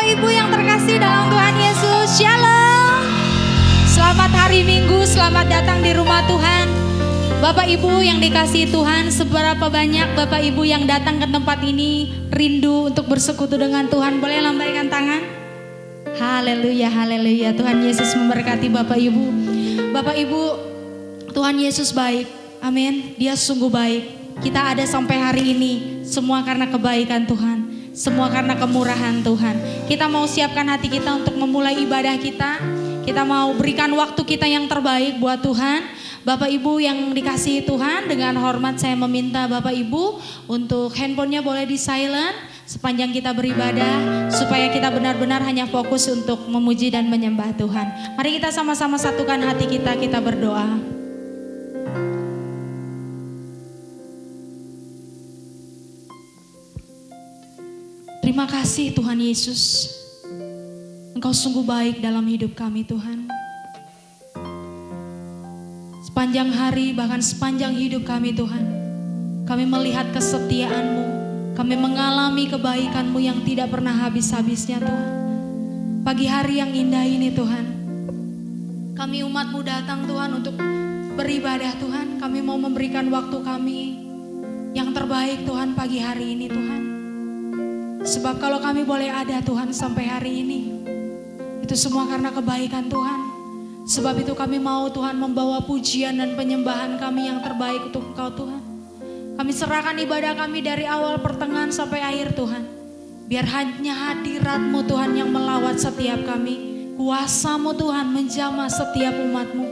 Ibu yang terkasih dalam Tuhan Yesus. Shalom. Selamat hari Minggu, selamat datang di rumah Tuhan. Bapak Ibu yang dikasihi Tuhan, seberapa banyak Bapak Ibu yang datang ke tempat ini rindu untuk bersekutu dengan Tuhan? Boleh lambaikan tangan? Haleluya, haleluya. Tuhan Yesus memberkati Bapak Ibu. Bapak Ibu, Tuhan Yesus baik. Amin. Dia sungguh baik. Kita ada sampai hari ini semua karena kebaikan Tuhan, semua karena kemurahan Tuhan. Kita mau siapkan hati kita untuk memulai ibadah kita. Kita mau berikan waktu kita yang terbaik buat Tuhan. Bapak Ibu yang dikasihi Tuhan, dengan hormat saya meminta Bapak Ibu untuk handphonenya boleh di silent sepanjang kita beribadah, supaya kita benar-benar hanya fokus untuk memuji dan menyembah Tuhan. Mari kita sama-sama satukan hati kita, kita berdoa. Terima kasih Tuhan Yesus, Engkau sungguh baik dalam hidup kami Tuhan. Sepanjang hari, bahkan sepanjang hidup kami Tuhan, kami melihat kesetiaan-Mu, kami mengalami kebaikan-Mu yang tidak pernah habis-habisnya Tuhan. Pagi hari yang indah ini Tuhan, kami umat-Mu datang Tuhan untuk beribadah Tuhan. Kami mau memberikan waktu kami yang terbaik Tuhan pagi hari ini Tuhan. Sebab kalau kami boleh ada Tuhan sampai hari ini, itu semua karena kebaikan Tuhan. Sebab itu kami mau Tuhan membawa pujian dan penyembahan kami yang terbaik untuk Engkau Tuhan. Kami serahkan ibadah kami dari awal pertengahan sampai akhir Tuhan. Biar hanya hadirat-Mu Tuhan yang melawat setiap kami. Kuasa-Mu Tuhan menjamah setiap umat-Mu.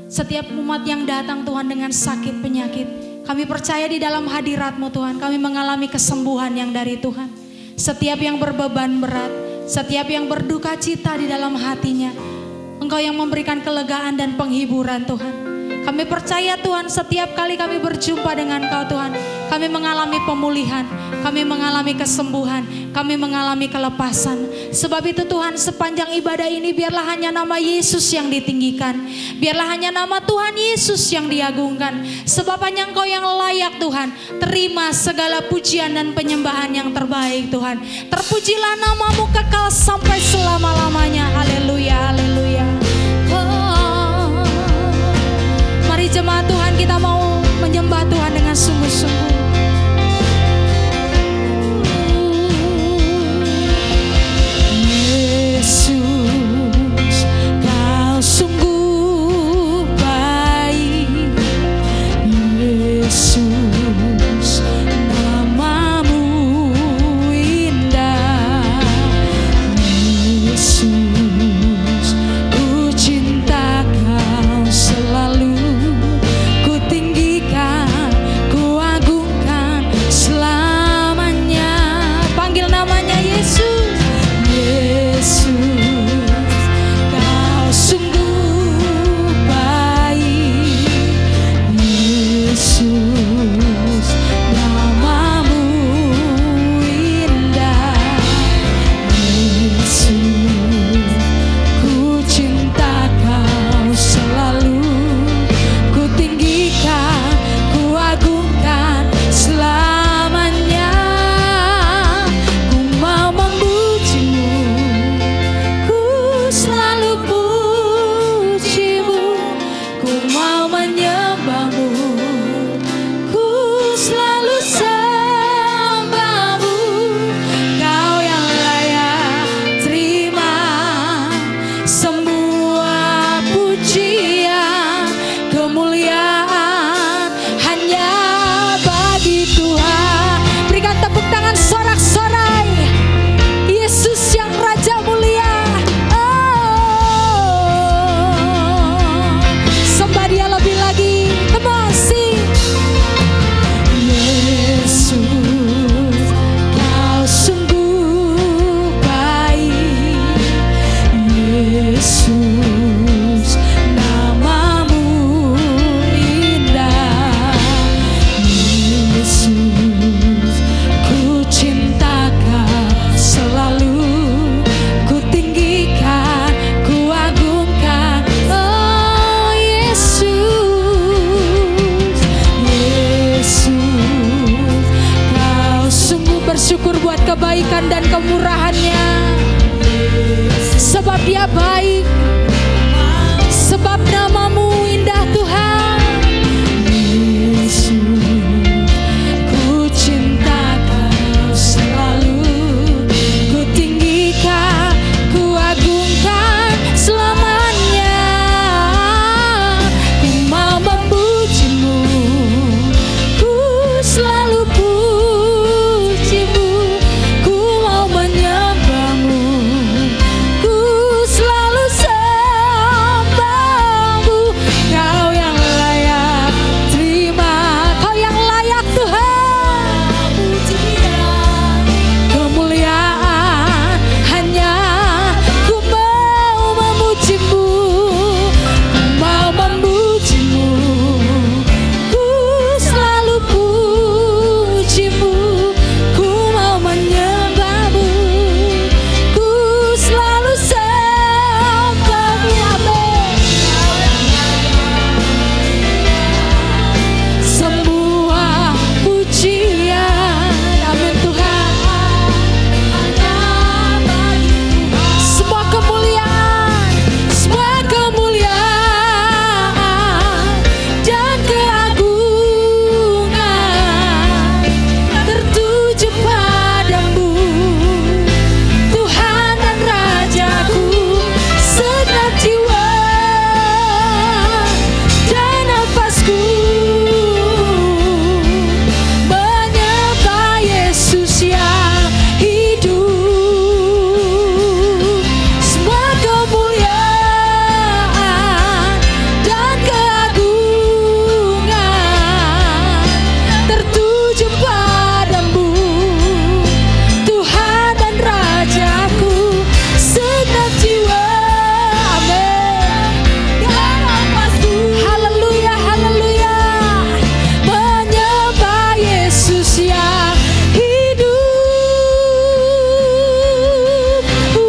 Setiap umat yang datang Tuhan dengan sakit penyakit, kami percaya di dalam hadirat-Mu Tuhan, kami mengalami kesembuhan yang dari Tuhan. Setiap yang berbeban berat, setiap yang berduka cita di dalam hatinya, Engkau yang memberikan kelegaan dan penghiburan Tuhan. Kami percaya Tuhan, setiap kali kami berjumpa dengan Engkau Tuhan, kami mengalami pemulihan, kami mengalami kesembuhan, kami mengalami kelepasan. Sebab itu Tuhan, sepanjang ibadah ini biarlah hanya nama Yesus yang ditinggikan, biarlah hanya nama Tuhan Yesus yang diagungkan. Sebab hanya Engkau yang layak Tuhan. Terima segala pujian dan penyembahan yang terbaik Tuhan. Terpujilah namamu kekal sampai selama-lamanya. Haleluya, haleluya. Mari jemaat Tuhan, kita mau menyembah Tuhan dengan sungguh-sungguh. Yesus, Kau sungguh baik. Yesus, namamu indah. Yesus, ku cinta Kau selalu. kebaikan dan kemurahan-Nya. Dia baik, sebab namamu indah Tuhan. Yesus, ku cinta Kau selalu, ku tinggikan, ku agungkan selamanya. Ku mau memujimu, ku selalu pujimu, ku mau menyembahmu, ku selalu sembahmu. Kau yang layak terima, Kau yang layak Tuhan. Kemuliaan hanya ku mau memujimu, ku mau memujimu, ku selalu pujimu, ku mau menyembahmu, ku selalu sembahmu. Amin. Semua pujian, amin Tuhan. Semua kemuliaan, semua kemuliaan dan keagungan tertuju padamu, Tuhan dan Rajaku. Segenap jiwa dan nafasku menyembah Yesus yang hidup. Semua kemuliaan dan keagungan tertuju padamu, Tuhan dan Rajaku. Segenap jiwa, amin, dan nafasku, haleluya, haleluya, menyembah Yesus yang hidup. Ku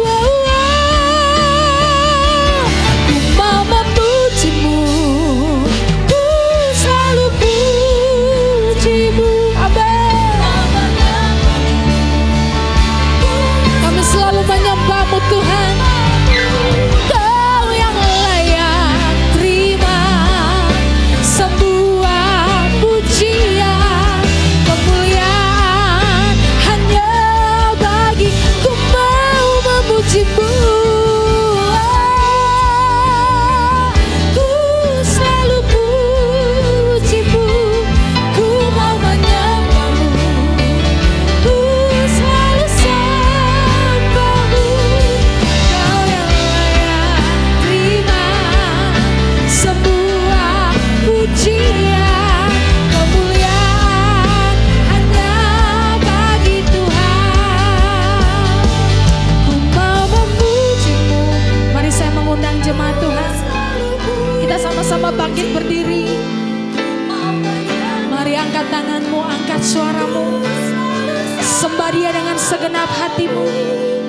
mau memujimu, ku selalu pujimu, amin. Kami selalu menyembahmu Tuhan. Kau yang layak terima semua pujian, kemuliaan hanya bagi ku mau memujimu. Ku selalu pujimu, ku mau menyembahmu, ku selalu sembahmu. Kau yang layak terima semua pujian, kemuliaan hanya bagi Tuhan. Ku mau memujimu. Mari saya mengundang jemaat Tuhan, kita sama-sama bangkit berdiri. Mari angkat tanganmu, angkat suaramu, sembah Dia dengan segenap hatimu.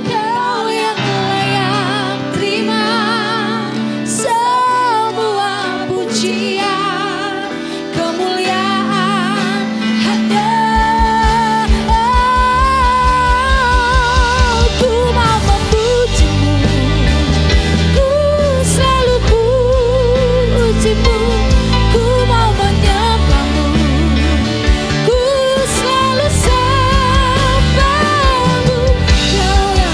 Kau yang layak terima semua pujian, kemuliaan hanya. Ku mau memujimu, ku selalu pujimu, ku mau menyembahmu, ku selalu sembahmu. Kau yang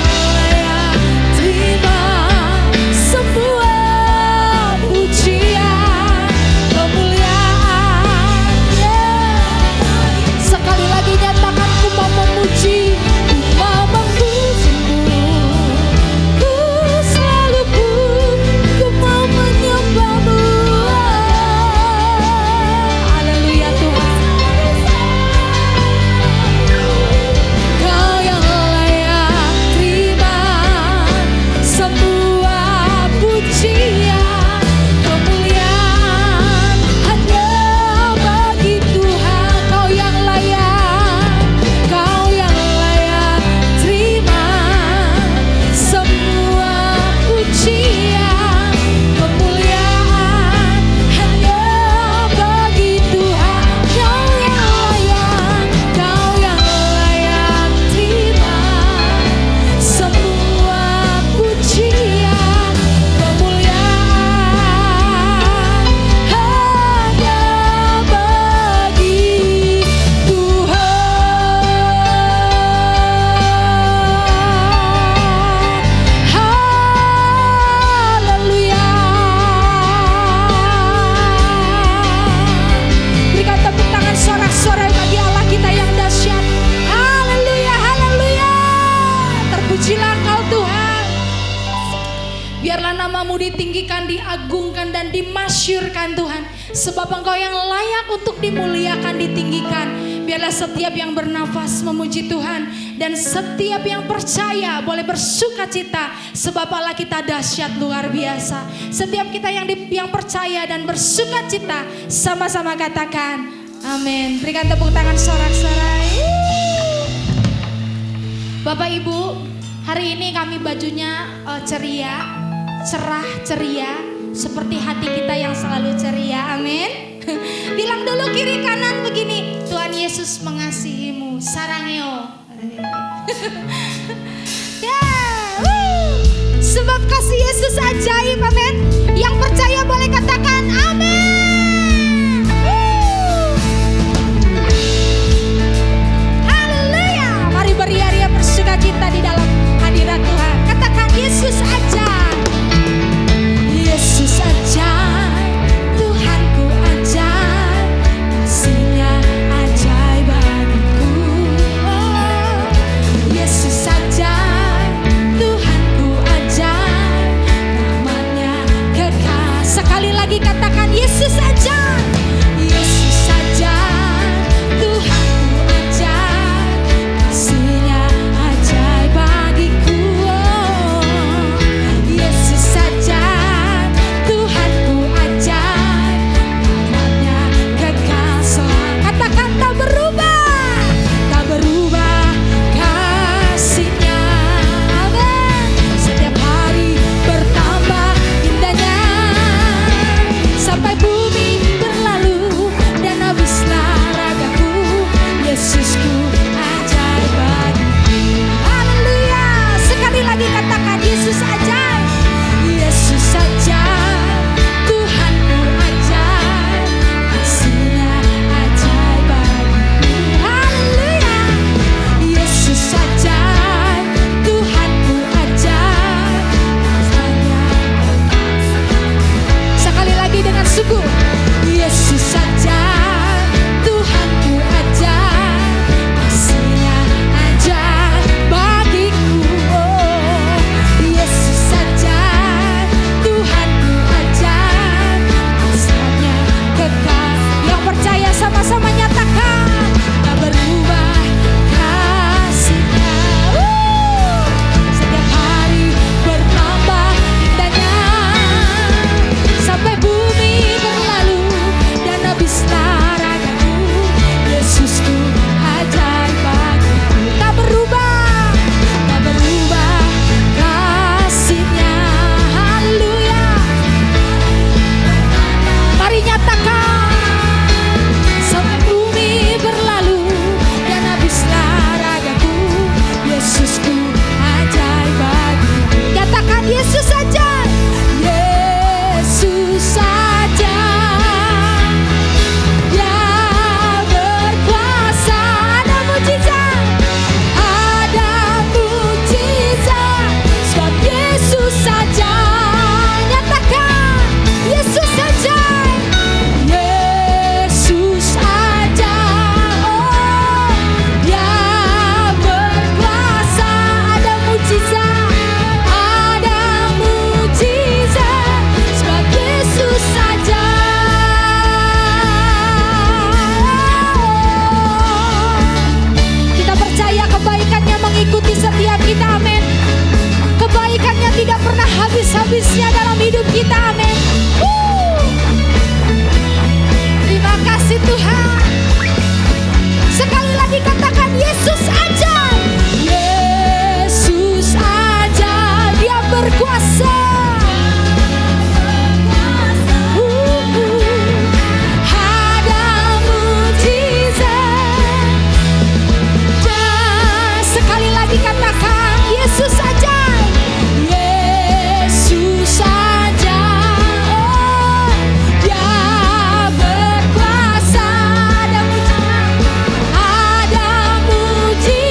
ditinggikan, diagungkan, dan dimasyurkan Tuhan. Sebab Engkau yang layak untuk dimuliakan, ditinggikan. Biarlah setiap yang bernafas memuji Tuhan, dan setiap yang percaya boleh bersuka cita, sebab Allah kita dahsyat luar biasa. Setiap kita yang percaya dan bersuka cita, sama-sama katakan amin. Berikan tepuk tangan sorak-sorai. Bapak Ibu, hari ini kami bajunya ceria, cerah ceria, seperti hati kita yang selalu ceria, amin. Bilang dulu kiri kanan begini, Tuhan Yesus mengasihimu, sarangeo. Ya, sebab kasih Yesus ajaib, amin. Yang percaya boleh katakan amin. Haleluya. Mari beria-ria bersuka cita di dalam hadirat Tuhan. Katakan Yesus ajaib. Yesus ajaib, Tuhanku ajaib, kasih-Nya ajaib bagiku. Oh, Yesus ajaib, Tuhanku ajaib, rahmat-Nya kekal. Sekali lagi katakan Yesus ajaib, Yesus ajaib, Tuhanku ajaib, kasih-Nya ajaib bagiku. Oh, Yesus ajaib, Tuhanku ajaib, rahmat-Nya kekal selalu. Katakan tak berubah, tak berubah kasih-Nya. Amin. Setiap hari bertambah indahnya, sampai bumi berlalu dan habislah ragaku. Yesusku ajaib bagiku. Haleluya. Sekali lagi katakan Yesus ajaib, Yesus ajaib, Tuhanku ajaib, kasih-Nya ajaib bagiku. Haleluya. Yesus ajaib, Tuhanku ajaib, rahmat-Nya. Sekali lagi dengan sungguh, Yesus ajaib, Tuhanku ajaib, kasih-Nya ajaib bagiku. Oh, Yesus ajaib, Tuhanku ajaib, kasih-Nya kekal. Yang percaya sama-sama nyatakan, tak berubah kasih-Nya. Setiap hari bertambah indahnya, sampai bumi berlalu dan habislah ragaku. Yesusku ajaib bagiku. Tak berubah, tak berubah kasih-Nya. Haleluya. Mari nyatakan, sampai bumi berlalu dan habislah ragaku. Yesusku ajaib bagiku. Katakan Yesus ajaib, Yesus ajaib, Dia berkuasa. Ada mujizat, ada mujizat, sebab Yesus ajaib. Nyatakan Yesus ajaib, Yesus ajaib. Oh, Dia berkuasa. Ada mujizat, ada mujizat, sebab Yesus ajaib. Kita percaya kebaikan-Nya mengikuti setiap kita, amin. Kebaikan-Nya tidak pernah habis-habisnya dalam hidup kita, amin. Terima kasih Tuhan. Sekali lagi katakan Yesus ajaib, Yesus ajaib, Dia berkuasa. Ada mujizat. Dan sekali lagi katakan Yesus ajaib, Yesus ajaib. Oh, Dia berkuasa. Ada mujizat, ada mujizat.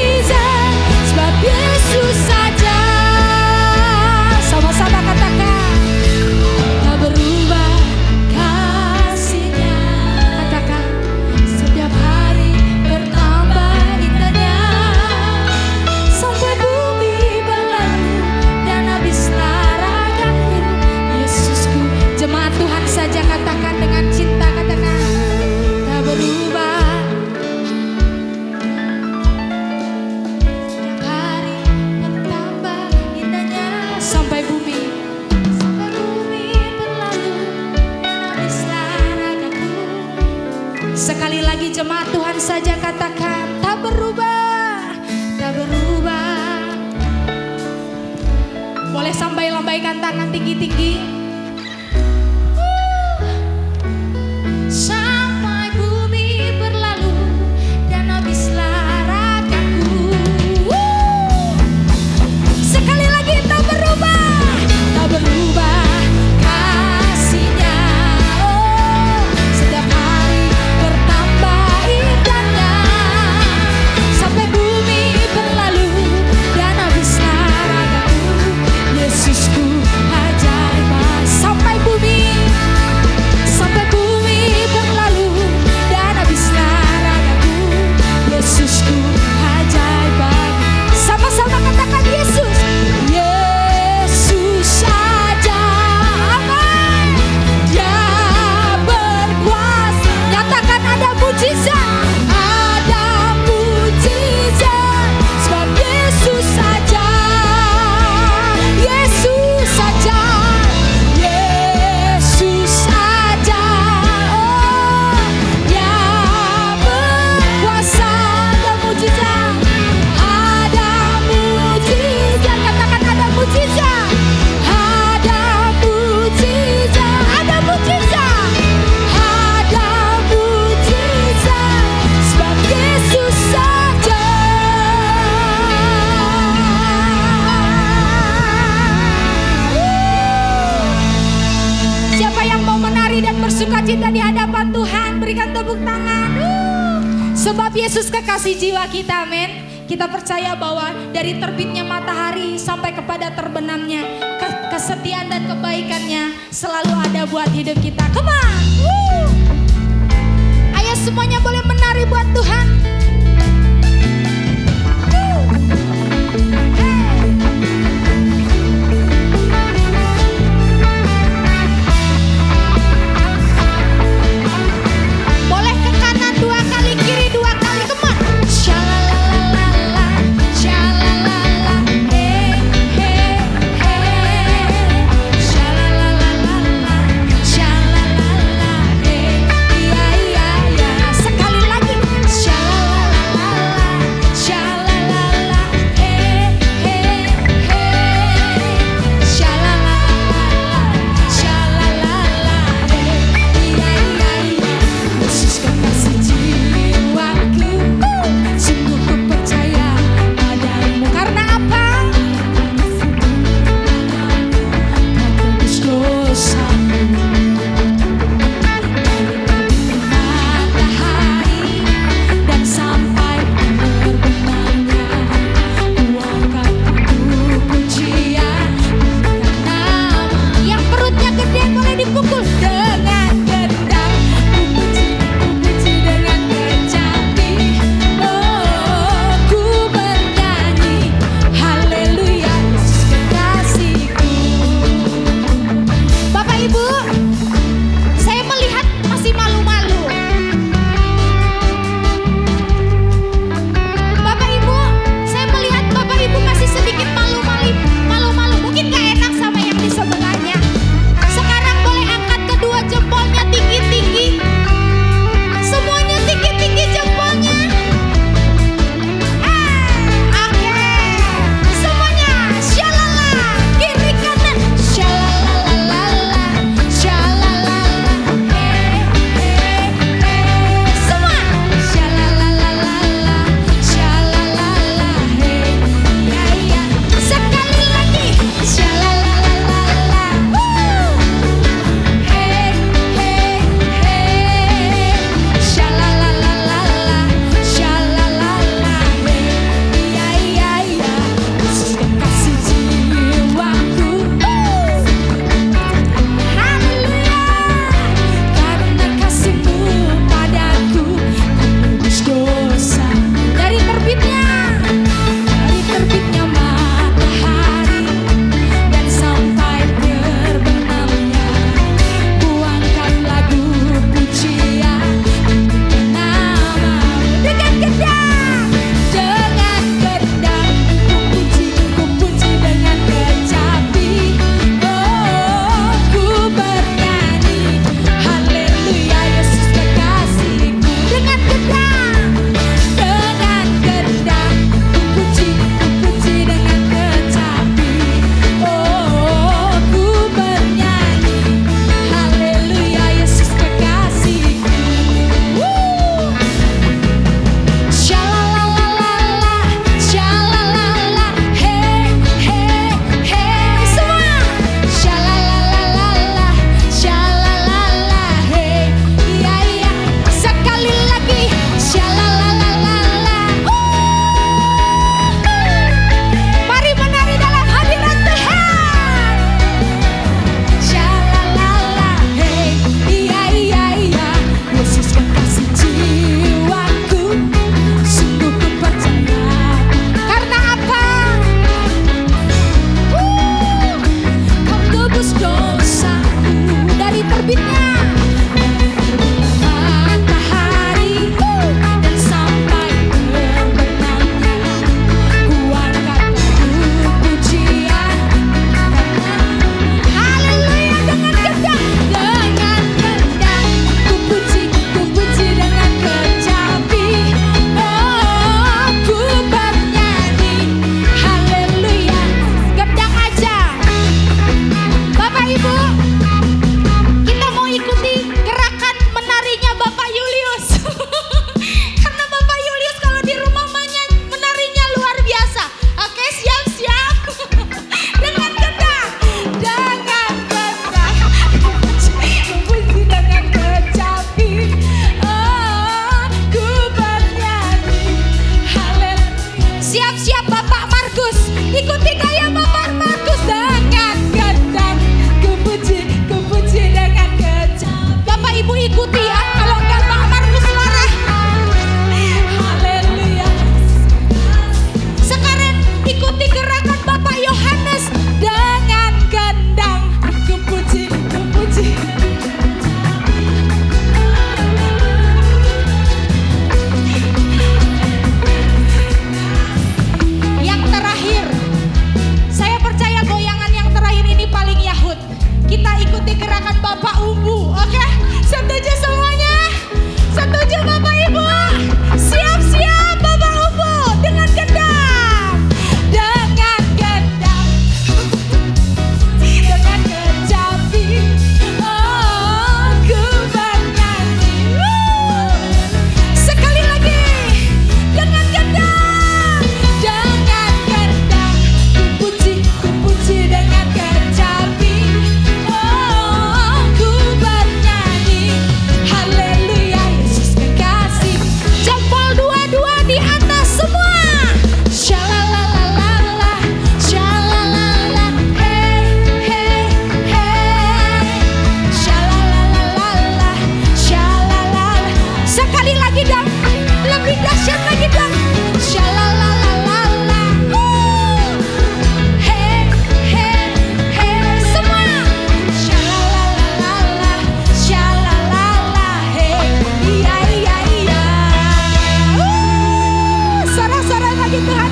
nama Tuhan saja katakan, tak berubah, tak berubah. Boleh sampai lambaikan tangan tinggi-tinggi. Sampai bumi berlalu dan habislah ragaku. Sekali lagi, tak berubah, tak berubah kasihnya. Oh, setiap hari bertambah indahnya. Sampai bumi berlalu dan habislah ragaku. Yesusku ajaib. Sampai bumi berlalu dan habislah ragaku. Yesusku ajaib. Sama-sama katakan Yesus. Yesus saja, amin. Dia berkuasa. Nyatakan ada mujizat, ada mujizat. Sebab Yesus saja, Yesus saja, Yesus saja. Oh, Dia berkuasa. Ada mujizat, ada mujizat. Katakan ada mujizat, ada mujizat, ada mujizat, ada mujizat. Sebab Yesus saja. Siapa yang mau menari dan bersukacita di hadapan Tuhan, berikan tepuk tangan. Sebab Yesus kekasih jiwa kita, amin. Kita percaya bahwa dari terbitnya matahari sampai kepada terbenamnya, kesetiaan dan kebaikannya selalu ada buat hidup kita. Come on. Ayo semuanya boleh menari buat Tuhan. Boleh ke kanan 2 kali, kiri 2 kali. Come on. Shalalalala, shalalala, hey, hey, hey. Shalalalala, shalalala, hey, iya, iya, iya. Sekali lagi.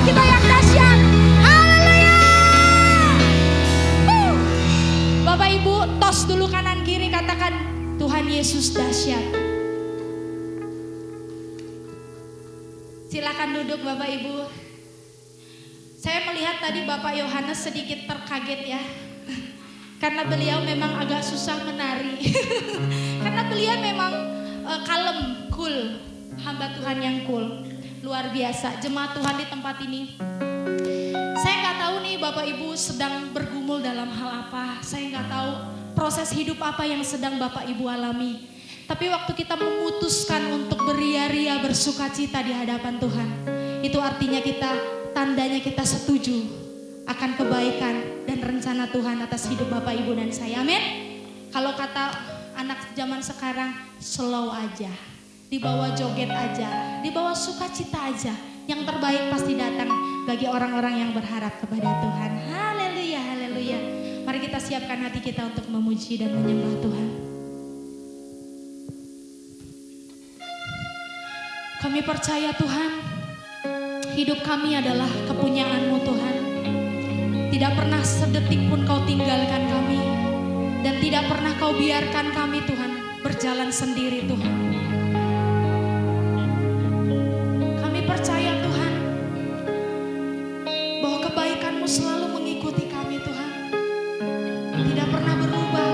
kita yang dahsyat. Haleluya. Bapak Ibu, tos dulu kanan kiri, katakan Tuhan Yesus dahsyat. Silakan duduk Bapak Ibu. Saya melihat tadi Bapak Yohanes sedikit terkaget ya. Karena beliau memang agak susah menari. Karena beliau memang kalem, cool. Hamba Tuhan yang cool. Luar biasa, jemaat Tuhan di tempat ini. Saya nggak tahu nih Bapak Ibu sedang bergumul dalam hal apa. Saya nggak tahu proses hidup apa yang sedang Bapak Ibu alami. Tapi waktu kita memutuskan untuk beria-ria bersukacita di hadapan Tuhan, itu artinya tandanya kita setuju akan kebaikan dan rencana Tuhan atas hidup Bapak Ibu dan saya. Amin. Kalau kata anak zaman sekarang, slow aja, dibawa joget aja, dibawa sukacita aja. Yang terbaik pasti datang bagi orang-orang yang berharap kepada Tuhan. Haleluya, haleluya. Mari kita siapkan hati kita untuk memuji dan menyembah Tuhan. Kami percaya Tuhan, hidup kami adalah kepunyaan-Mu Tuhan. Tidak pernah sedetik pun Kau tinggalkan kami. Dan tidak pernah Kau biarkan kami Tuhan berjalan sendiri Tuhan. Kami percaya Tuhan, bahwa kebaikan-Mu selalu mengikuti kami Tuhan. Tidak pernah berubah.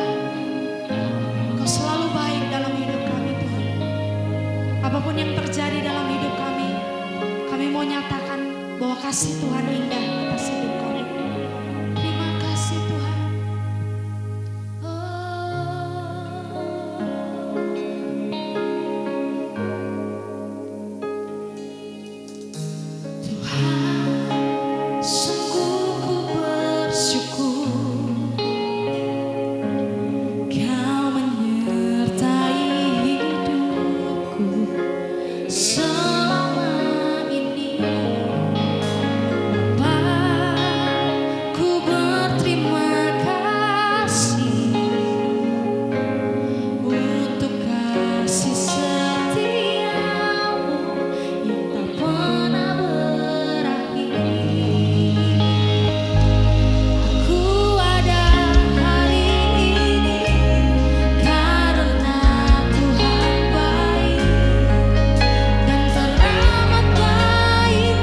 Kau selalu baik dalam hidup kami Tuhan. Apapun yang terjadi dalam hidup kami mau nyatakan bahwa kasih Tuhan indah atas hidup kami. Terima kasih Tuhan. Tuhan, sungguh ku bersyukur Kau menyertai hidupku selama ini. Bapa, ku berterima kasih untuk kasih setiamu yang tak pernah berakhir. Aku ada hari ini karena Tuhan baik dan teramat baik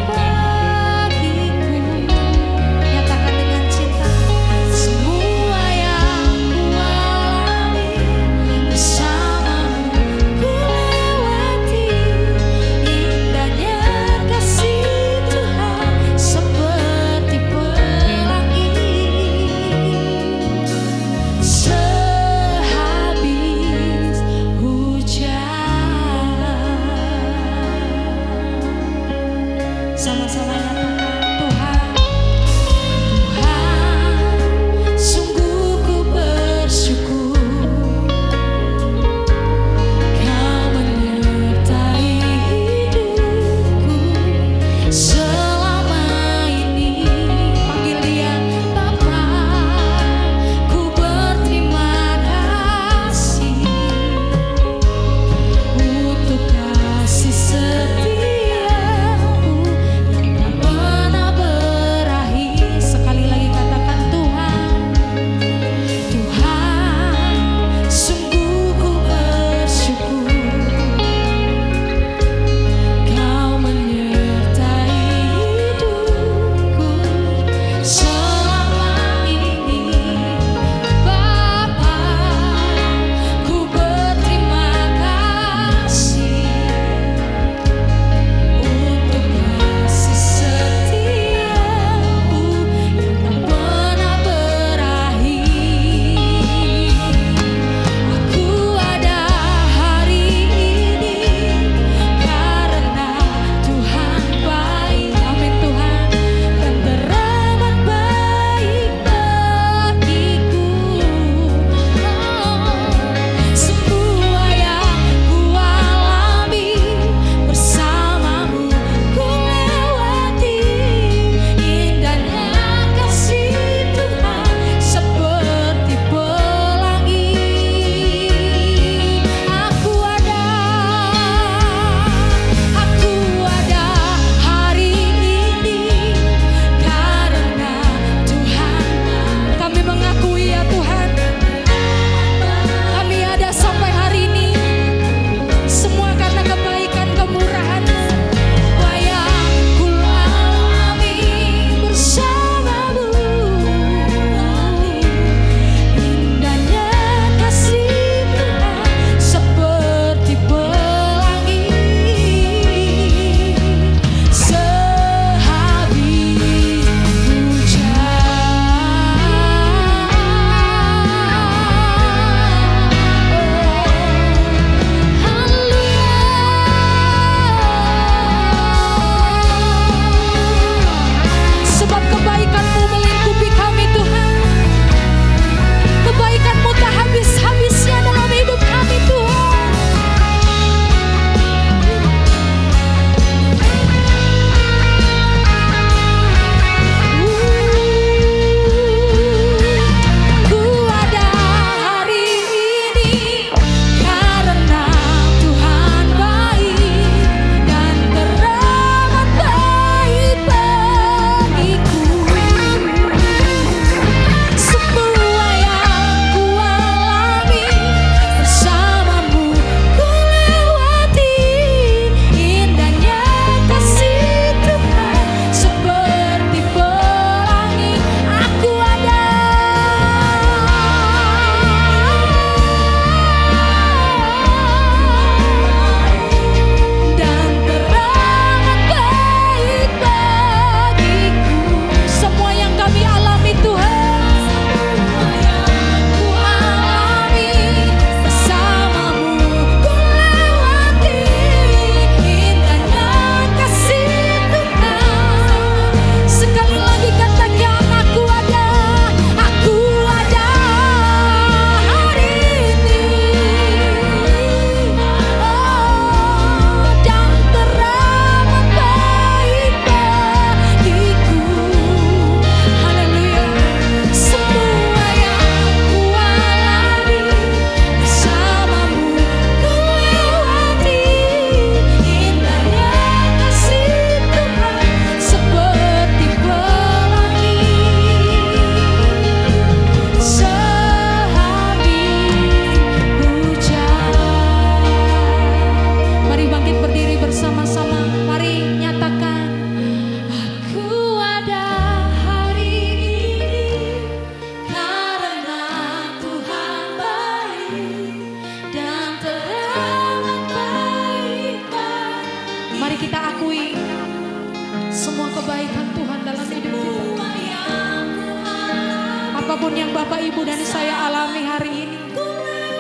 apapun yang Bapak, Ibu, dan saya alami hari ini,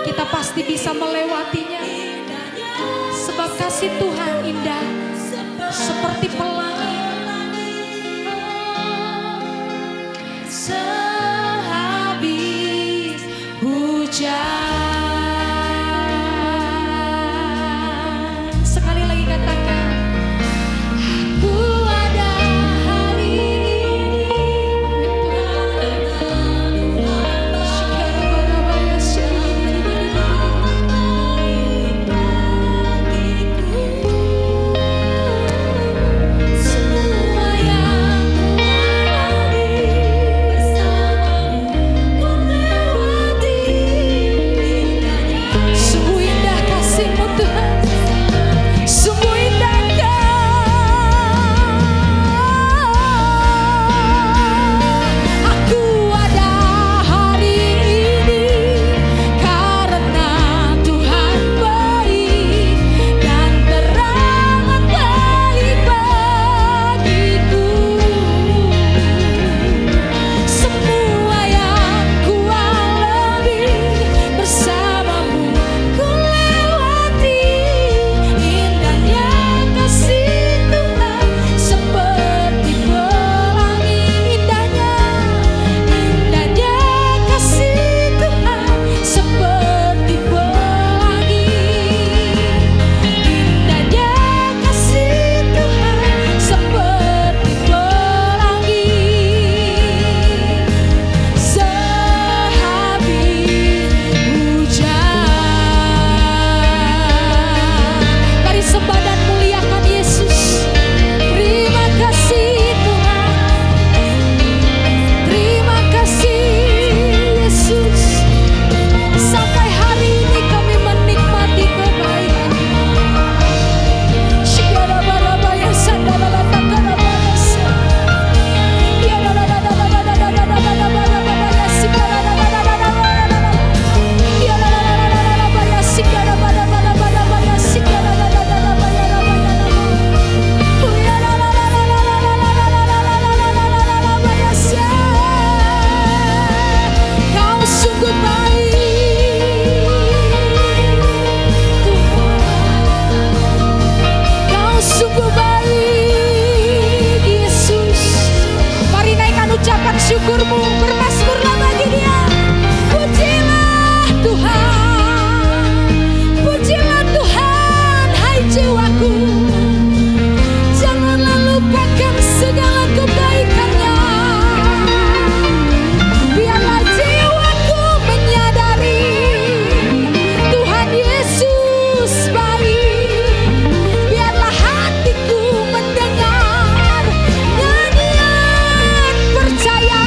kita pasti bisa melewatinya. Sebab kasih Tuhan indah seperti pelangi. Sehabis hujan. Sekali lagi katakan, aku ada hari ini. Semua yang kualami bersamamu, ku lewati indahnya. Sungguh indah kasih-Mu Tuhan, sungguh indah Aku ada hari ini karena Tuhan baik dan teramat baik bagiku. Semua yang kualami bersamamu, ku lewati indahnya kasih Tuhan seperti pelangi. Indahnya kasih Tuhan seperti pelangi. Indahnya kasih Tuhan seperti pelangi. Sehabis hujan. Mari sembah dan muliakan Yesus. Terima kasih Tuhan, terima kasih Yesus. Sampai hari ini kami menikmati kebaikan-Mu. Shikarabarabaya sandalalatakaramasa. Yalalalalalalalalalalalalabaya sikaralalalalalalala. Yalalalalalalabaya sikarabarabarabaya sikaralalalabaya rabayalama. Yalalalalalalalalalalalalabaya sia. Kau sungguh baik Tuhan, Kau sungguh baik Yesus. Mari naikkan ucapan syukur-Mu, bermazmurlah bagi Dia. Pujilah Tuhan, pujilah Tuhan, hai jiwaku. Janganlah lupakan segala kebaikan-Nya. Biarlah jiwaku menyadari Tuhan Yesus baik. Biarlah hatiku mendengar nyanyian percaya.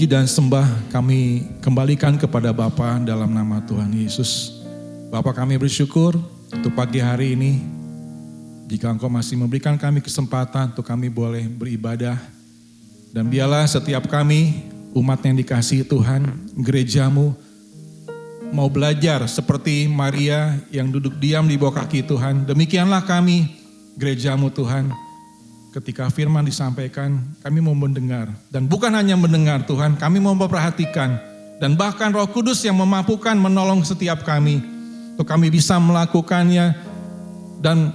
puji dan sembah kami kembalikan kepada Bapa dalam nama Tuhan Yesus. Bapa, kami bersyukur untuk pagi hari ini. Jika Engkau masih memberikan kami kesempatan untuk kami boleh beribadah. Dan biarlah setiap kami, umat yang dikasihi Tuhan, gerejamu, mau belajar seperti Maria yang duduk diam di bawah kaki Tuhan. Demikianlah kami, gerejamu Tuhan. Ketika firman disampaikan, kami mau mendengar. Dan bukan hanya mendengar Tuhan, kami mau memperhatikan. Dan bahkan Roh Kudus yang memampukan menolong setiap kami. Untuk kami bisa melakukannya dan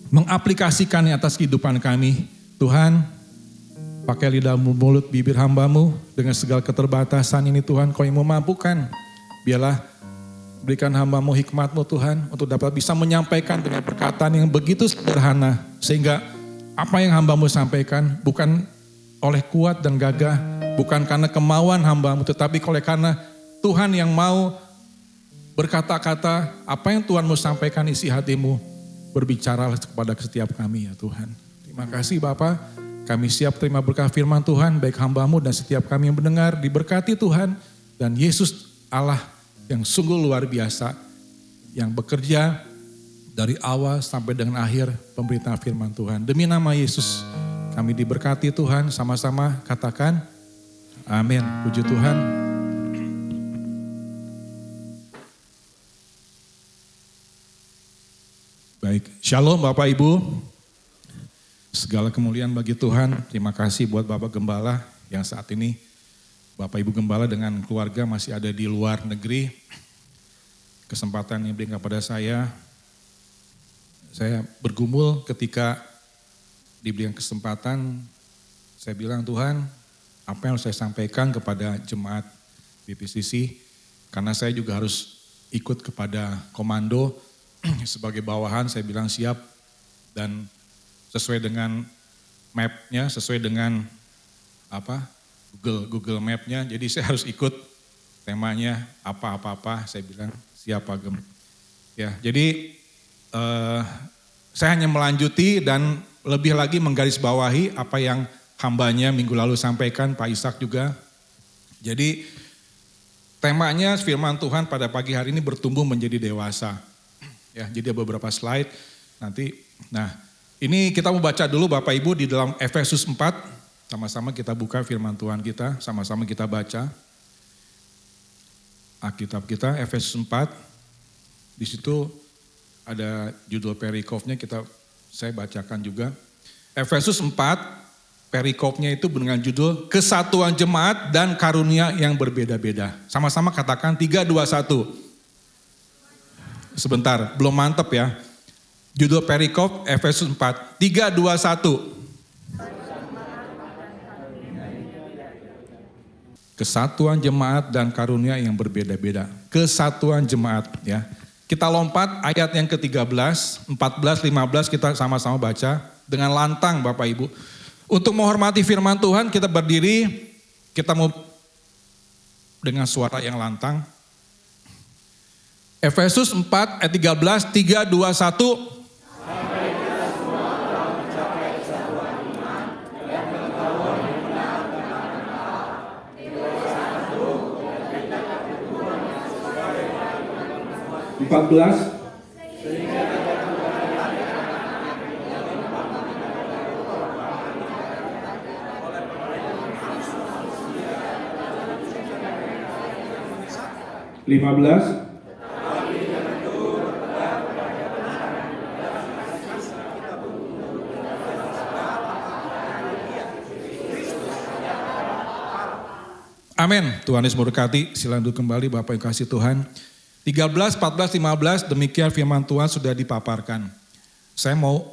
mengaplikasikannya atas kehidupan kami. Tuhan, pakai lidah mulut bibir hambamu dengan segala keterbatasan ini Tuhan, Kau yang memampukan. Biarlah berikan hambamu hikmat-Mu Tuhan untuk dapat bisa menyampaikan dengan perkataan yang begitu sederhana. Sehingga apa yang hambamu sampaikan bukan oleh kuat dan gagah, bukan karena kemauan hambamu, tetapi oleh karena Tuhan yang mau berkata-kata, apa yang Tuhan mau sampaikan isi hatimu, berbicara kepada setiap kami ya Tuhan. Terima kasih Bapa, kami siap terima berkah firman Tuhan, baik hambamu dan setiap kami yang mendengar, diberkati Tuhan, dan Yesus Allah yang sungguh luar biasa, yang bekerja dari awal sampai dengan akhir pemberitaan firman Tuhan. Demi nama Yesus kami diberkati Tuhan, sama-sama katakan amin. Puji Tuhan. Baik, shalom Bapak Ibu. Segala kemuliaan bagi Tuhan. Terima kasih buat Bapak Gembala yang saat ini Bapak Ibu Gembala dengan keluarga masih ada di luar negeri. Kesempatan yang diberikan kepada saya bergumul ketika diberikan kesempatan, saya bilang Tuhan, apa yang harus saya sampaikan kepada jemaat BPCC, karena saya juga harus ikut kepada komando sebagai bawahan, saya bilang siap dan sesuai dengan map-nya, sesuai dengan Google Map-nya, jadi saya harus ikut temanya apa-apa, saya bilang siap Pak Gem. Ya, jadi saya hanya melanjuti dan lebih lagi menggarisbawahi apa yang hambanya minggu lalu sampaikan, Pak Ishak juga. Jadi temanya firman Tuhan pada pagi hari ini bertumbuh menjadi dewasa. Ya, jadi ada beberapa slide nanti. Nah, ini kita mau baca dulu Bapak Ibu di dalam Efesus 4. Sama-sama kita buka firman Tuhan kita, sama-sama kita baca. Alkitab kita Efesus 4. Di situ ada judul perikopnya, saya bacakan juga. Efesus 4, perikopnya itu dengan judul Kesatuan Jemaat dan Karunia yang Berbeda-beda. Sama-sama katakan 3, 2, 1. Sebentar, belum mantep ya. Judul perikop Efesus 4, 3, 2, 1. Kesatuan jemaat dan karunia yang berbeda-beda. Kesatuan jemaat ya. Kita lompat ayat yang ke-13, 14, 15 kita sama-sama baca dengan lantang Bapak Ibu. Untuk menghormati firman Tuhan kita berdiri, kita mau dengan suara yang lantang. Efesus 4 ayat 13, 3, 2, 1. Empat belas. Lima belas. Amin. Tuhan Yesus memberkati. Silakan duduk kembali Bapak yang kasih Tuhan. 13, 14, 15 demikian firman Tuhan sudah dipaparkan. Saya mau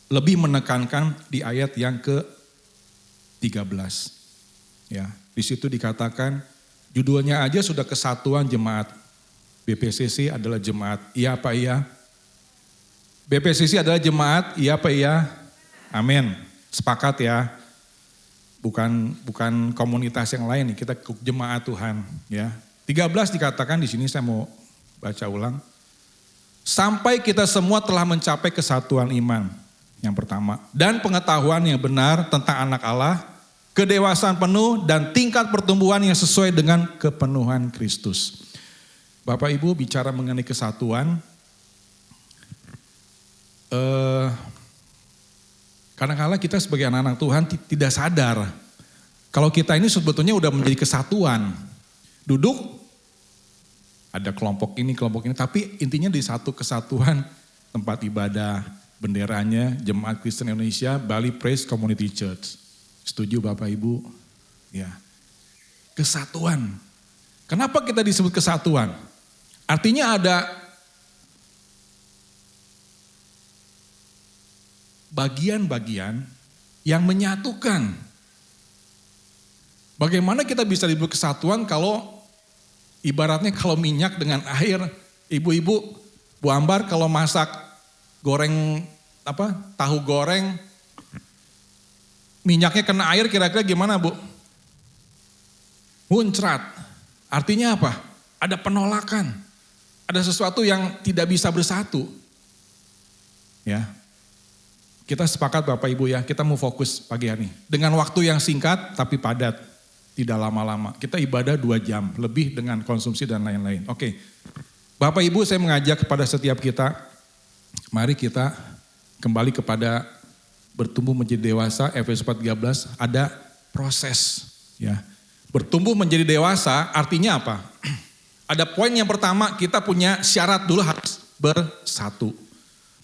lebih menekankan di ayat yang ke-13. Ya, di situ dikatakan judulnya aja sudah kesatuan jemaat. BPCC adalah jemaat. Iya apa iya? BPCC adalah jemaat. Iya apa iya? Amin. Sepakat ya. Bukan komunitas yang lain nih, kita jemaat Tuhan ya. 13 dikatakan di sini, saya mau baca ulang. Sampai kita semua telah mencapai kesatuan iman yang pertama dan pengetahuan yang benar tentang anak Allah kedewasaan penuh, dan tingkat pertumbuhan yang sesuai dengan kepenuhan Kristus. Bapak Ibu bicara mengenai kesatuan, kadang-kadang kita sebagai anak-anak Tuhan tidak sadar kalau kita ini sebetulnya udah menjadi kesatuan. Duduk, ada kelompok ini, tapi intinya di satu kesatuan tempat ibadah, benderanya Jemaat Kristen Indonesia, Bali Praise Community Church. Setuju Bapak Ibu? Ya. Kesatuan. Kenapa kita disebut kesatuan? Artinya ada bagian-bagian yang menyatukan. Bagaimana kita bisa disebut kesatuan kalau ibaratnya kalau minyak dengan air, ibu-ibu, Bu Ambar kalau masak goreng tahu goreng, minyaknya kena air kira-kira gimana Bu? Muncrat. Artinya apa? Ada penolakan. Ada sesuatu yang tidak bisa bersatu. Ya. Kita sepakat Bapak Ibu ya, kita mau fokus pagi hari ini. Dengan waktu yang singkat tapi padat. Tidak lama-lama. Kita ibadah 2 jam, lebih dengan konsumsi dan lain-lain. Oke. Bapak Ibu saya mengajak kepada setiap kita, mari kita kembali kepada bertumbuh menjadi dewasa, Efesus 4:13, ada proses. Ya. Bertumbuh menjadi dewasa artinya apa? Ada poin yang pertama, kita punya syarat dulu harus bersatu.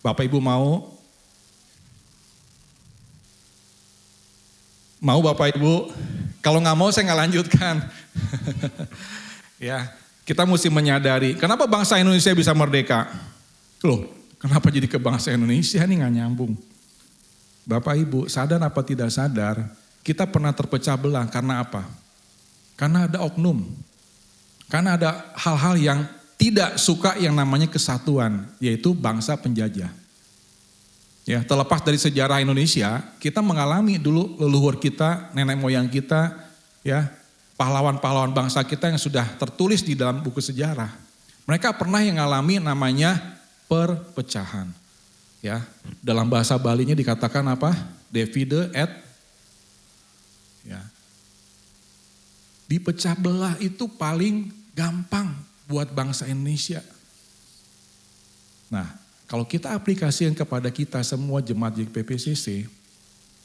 Bapak Ibu mau Bapak Ibu? Kalau nggak mau saya nggak lanjutkan. Ya, kita mesti menyadari, kenapa bangsa Indonesia bisa merdeka? Loh, kenapa jadi ke bangsa Indonesia nih nggak nyambung? Bapak Ibu, sadar apa tidak sadar, kita pernah terpecah belah karena apa? Karena ada oknum. Karena ada hal-hal yang tidak suka yang namanya kesatuan, yaitu bangsa penjajah. Ya, terlepas dari sejarah Indonesia, kita mengalami dulu leluhur kita, nenek moyang kita, ya, pahlawan-pahlawan bangsa kita yang sudah tertulis di dalam buku sejarah. Mereka pernah yang mengalami namanya perpecahan. Ya, dalam bahasa Balinya dikatakan apa? Divide et. Ya. Dipecah belah itu paling gampang buat bangsa Indonesia. Nah, kalau kita aplikasikan kepada kita semua jemaat JPPCC,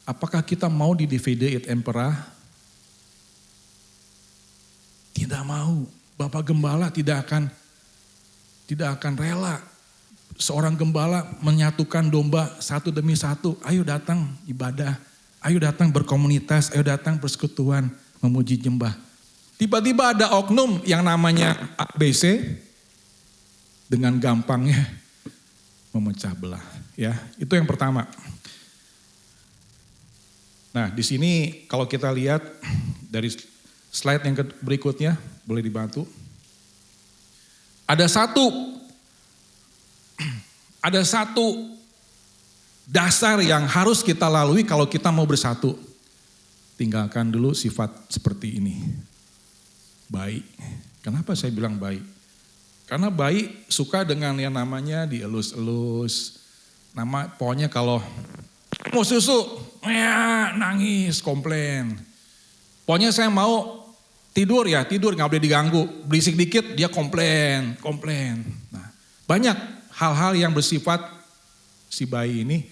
apakah kita mau di divide et impera? Tidak mau. Bapak Gembala tidak akan rela. Seorang gembala menyatukan domba satu demi satu. Ayo datang ibadah, ayo datang berkomunitas, ayo datang persekutuan, memuji jembah. Tiba-tiba ada oknum yang namanya ABC dengan gampangnya memecah belah. Ya, itu yang pertama. Nah, di sini kalau kita lihat dari slide yang berikutnya, boleh dibantu. Ada satu dasar yang harus kita lalui kalau kita mau bersatu. Tinggalkan dulu sifat seperti ini. Baik. Kenapa saya bilang baik? Karena baik suka dengan yang namanya dielus-elus. Pokoknya kalau mau susu, ya nangis, komplain. Pokoknya saya mau tidur nggak boleh diganggu. Berisik dikit dia komplain. Nah, banyak hal-hal yang bersifat si bayi ini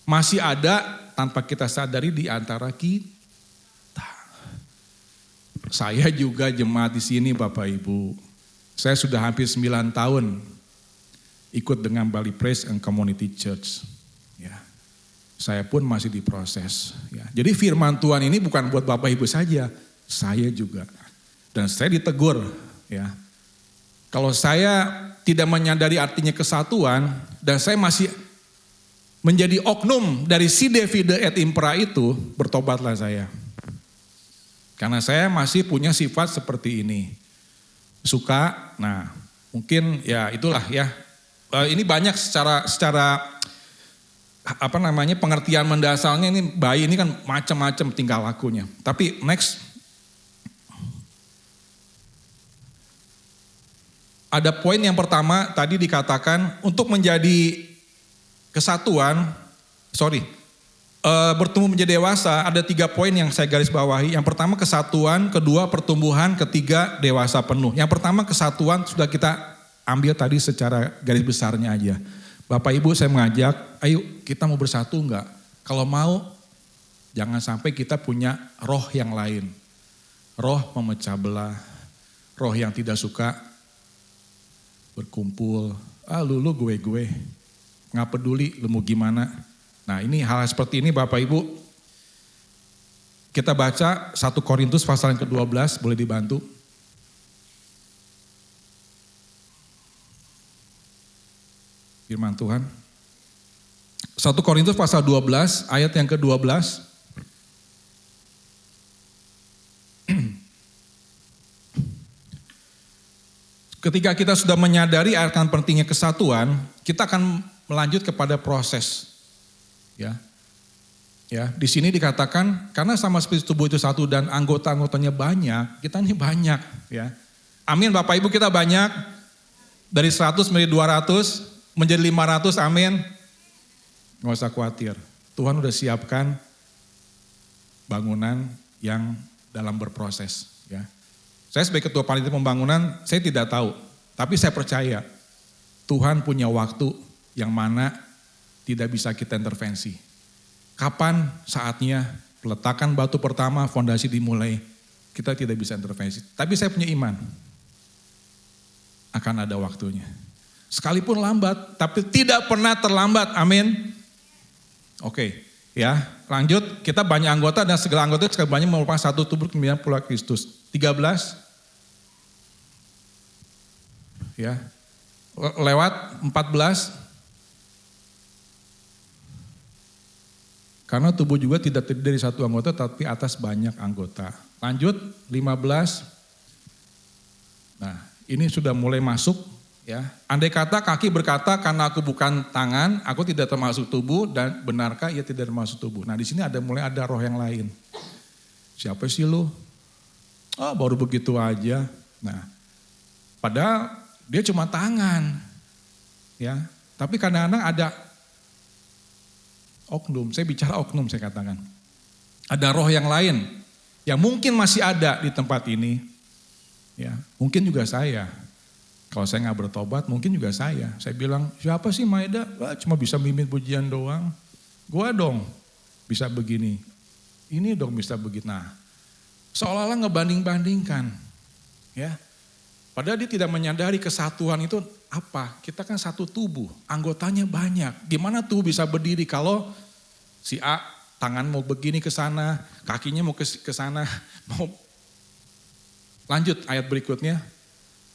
masih ada tanpa kita sadari di antara kita. Saya juga jemaat di sini Bapak Ibu. Saya sudah hampir 9 tahun ikut dengan Bali Praise and Community Church. Ya. Saya pun masih diproses. Ya. Jadi firman Tuhan ini bukan buat Bapak Ibu saja, saya juga. Dan saya ditegur. Ya. Kalau saya tidak menyadari artinya kesatuan dan saya masih menjadi oknum dari si divide et impera itu, bertobatlah saya. Karena saya masih punya sifat seperti ini. Suka, nah mungkin ya itulah ya. Ini banyak secara pengertian mendasarnya ini bayi ini kan macam-macam tingkah lakunya. Tapi next. Ada poin yang pertama tadi dikatakan untuk menjadi kesatuan, bertumbuh menjadi dewasa, ada 3 poin yang saya garis bawahi. Yang pertama kesatuan, kedua pertumbuhan, ketiga dewasa penuh. Yang pertama kesatuan sudah kita ambil tadi secara garis besarnya aja. Bapak Ibu saya mengajak, ayo kita mau bersatu enggak? Kalau mau, jangan sampai kita punya roh yang lain. Roh memecah belah, roh yang tidak suka berkumpul. Lu gue, nggak peduli lu mau gimana. Nah ini hal seperti ini Bapak Ibu, kita baca 1 Korintus pasal yang ke-12, boleh dibantu. Firman Tuhan. 1 Korintus pasal 12 ayat yang ke-12. Ketika kita sudah menyadari akan pentingnya kesatuan, kita akan melanjut kepada proses. Ya, di sini dikatakan karena sama seperti tubuh itu satu dan anggota-anggotanya banyak, kita ini banyak, ya. Amin Bapak Ibu, kita banyak. Dari 100 menjadi 200, menjadi 500, amin. Nggak usah khawatir. Tuhan udah siapkan bangunan yang dalam berproses, ya. Saya sebagai ketua panitia pembangunan, saya tidak tahu, tapi saya percaya Tuhan punya waktu yang mana tidak bisa kita intervensi. Kapan saatnya peletakan batu pertama, fondasi dimulai, kita tidak bisa intervensi. Tapi saya punya iman, akan ada waktunya. Sekalipun lambat, tapi tidak pernah terlambat, amin. Oke, ya lanjut, kita banyak anggota dan segala anggota banyak merupakan satu tubuh kemudian pula Kristus. 13, ya, lewat 14, karena tubuh juga tidak terdiri dari satu anggota tapi atas banyak anggota. Lanjut 15. Nah, ini sudah mulai masuk, ya. Andai kata kaki berkata karena aku bukan tangan, aku tidak termasuk tubuh, dan benarkah ia tidak termasuk tubuh. Nah, di sini mulai ada roh yang lain. Siapa sih lu? Oh, baru begitu aja. Nah, padahal dia cuma tangan. Ya, tapi kadang-kadang ada oknum, saya bicara oknum saya katakan. Ada roh yang lain yang mungkin masih ada di tempat ini. Ya, mungkin juga saya. Kalau saya nggak bertobat, mungkin juga saya. Saya bilang, siapa sih Maeda? Wah, cuma bisa mimpin pujian doang. Gua dong bisa begini. Ini dong bisa begitu. Nah, seolah-olah ngebanding-bandingkan. Ya. Padahal dia tidak menyadari kesatuan itu apa? Kita kan satu tubuh, anggotanya banyak. Gimana tuh bisa berdiri kalau si A tangan mau begini ke sana, kakinya mau ke sana, mau lanjut ayat berikutnya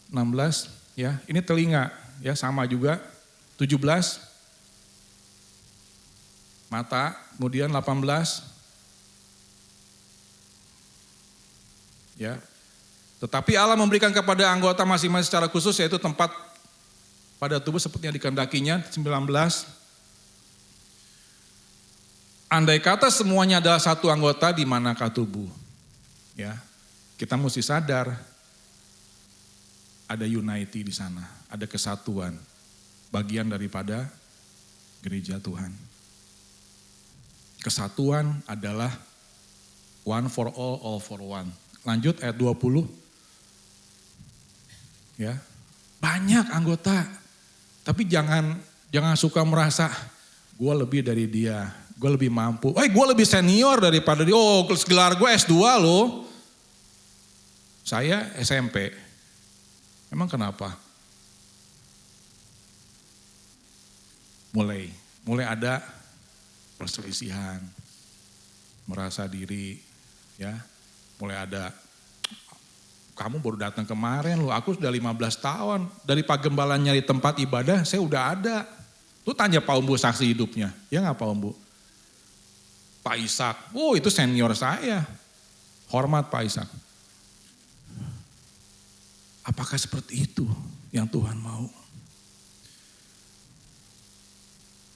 16, ya. Ini telinga, ya sama juga 17. Mata, kemudian 18. Ya. Tetapi Allah memberikan kepada anggota masing-masing secara khusus, yaitu tempat pada tubuh seperti yang dikehendakinya. 19. Andai kata semuanya adalah satu anggota, di manakah tubuh? Ya, kita mesti sadar ada unity di sana, ada kesatuan, bagian daripada gereja Tuhan. Kesatuan adalah one for all for one. Lanjut ayat 20. Ya, banyak anggota, tapi jangan suka merasa gue lebih dari dia, gue lebih mampu, gue lebih senior daripada dia. Oh, gelar gue S2 loh, saya SMP. Emang kenapa? Mulai ada perselisihan, merasa diri, ya, mulai ada. Kamu baru datang kemarin loh, aku sudah 15 tahun. Dari Pak Gembala nyari tempat ibadah, saya udah ada. Lu tanya Pak Umbu saksi hidupnya, ya gak Pak Umbu? Pak Ishak, itu senior saya. Hormat Pak Ishak. Apakah seperti itu yang Tuhan mau?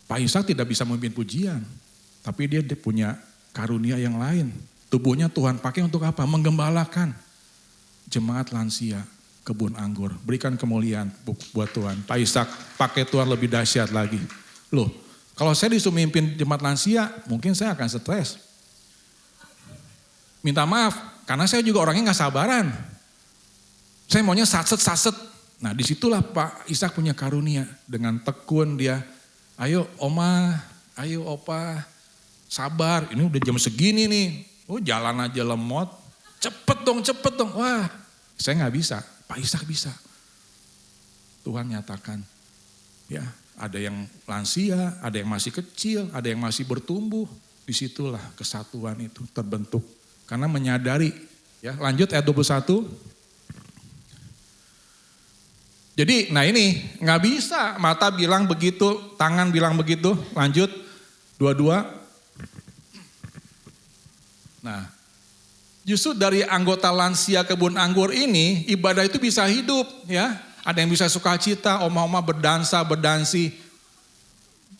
Pak Ishak tidak bisa memimpin pujian, tapi dia punya karunia yang lain. Tubuhnya Tuhan pakai untuk apa? Menggembalakan jemaat lansia, kebun anggur. Berikan kemuliaan buat Tuhan. Pak Ishak pakai Tuhan lebih dahsyat lagi. Loh, Kalau saya disuruh mimpin jemaat lansia, mungkin saya akan stres. Minta maaf, karena saya juga orangnya gak sabaran. Saya maunya saset. Nah disitulah Pak Ishak punya karunia. Dengan tekun dia, ayo oma, ayo opa, sabar. Ini udah jam segini nih, jalan aja lemot. Cepet dong. Wah saya gak bisa, Pak Ishak bisa. Tuhan nyatakan, ya ada yang lansia, ada yang masih kecil, ada yang masih bertumbuh. Disitulah kesatuan itu terbentuk. Karena menyadari, ya lanjut ayat 21. Jadi nah ini gak bisa mata bilang begitu, tangan bilang begitu, lanjut 22. Nah justru dari anggota lansia kebun anggur ini ibadah itu bisa hidup ya. Ada yang bisa sukacita, oma-oma berdansi,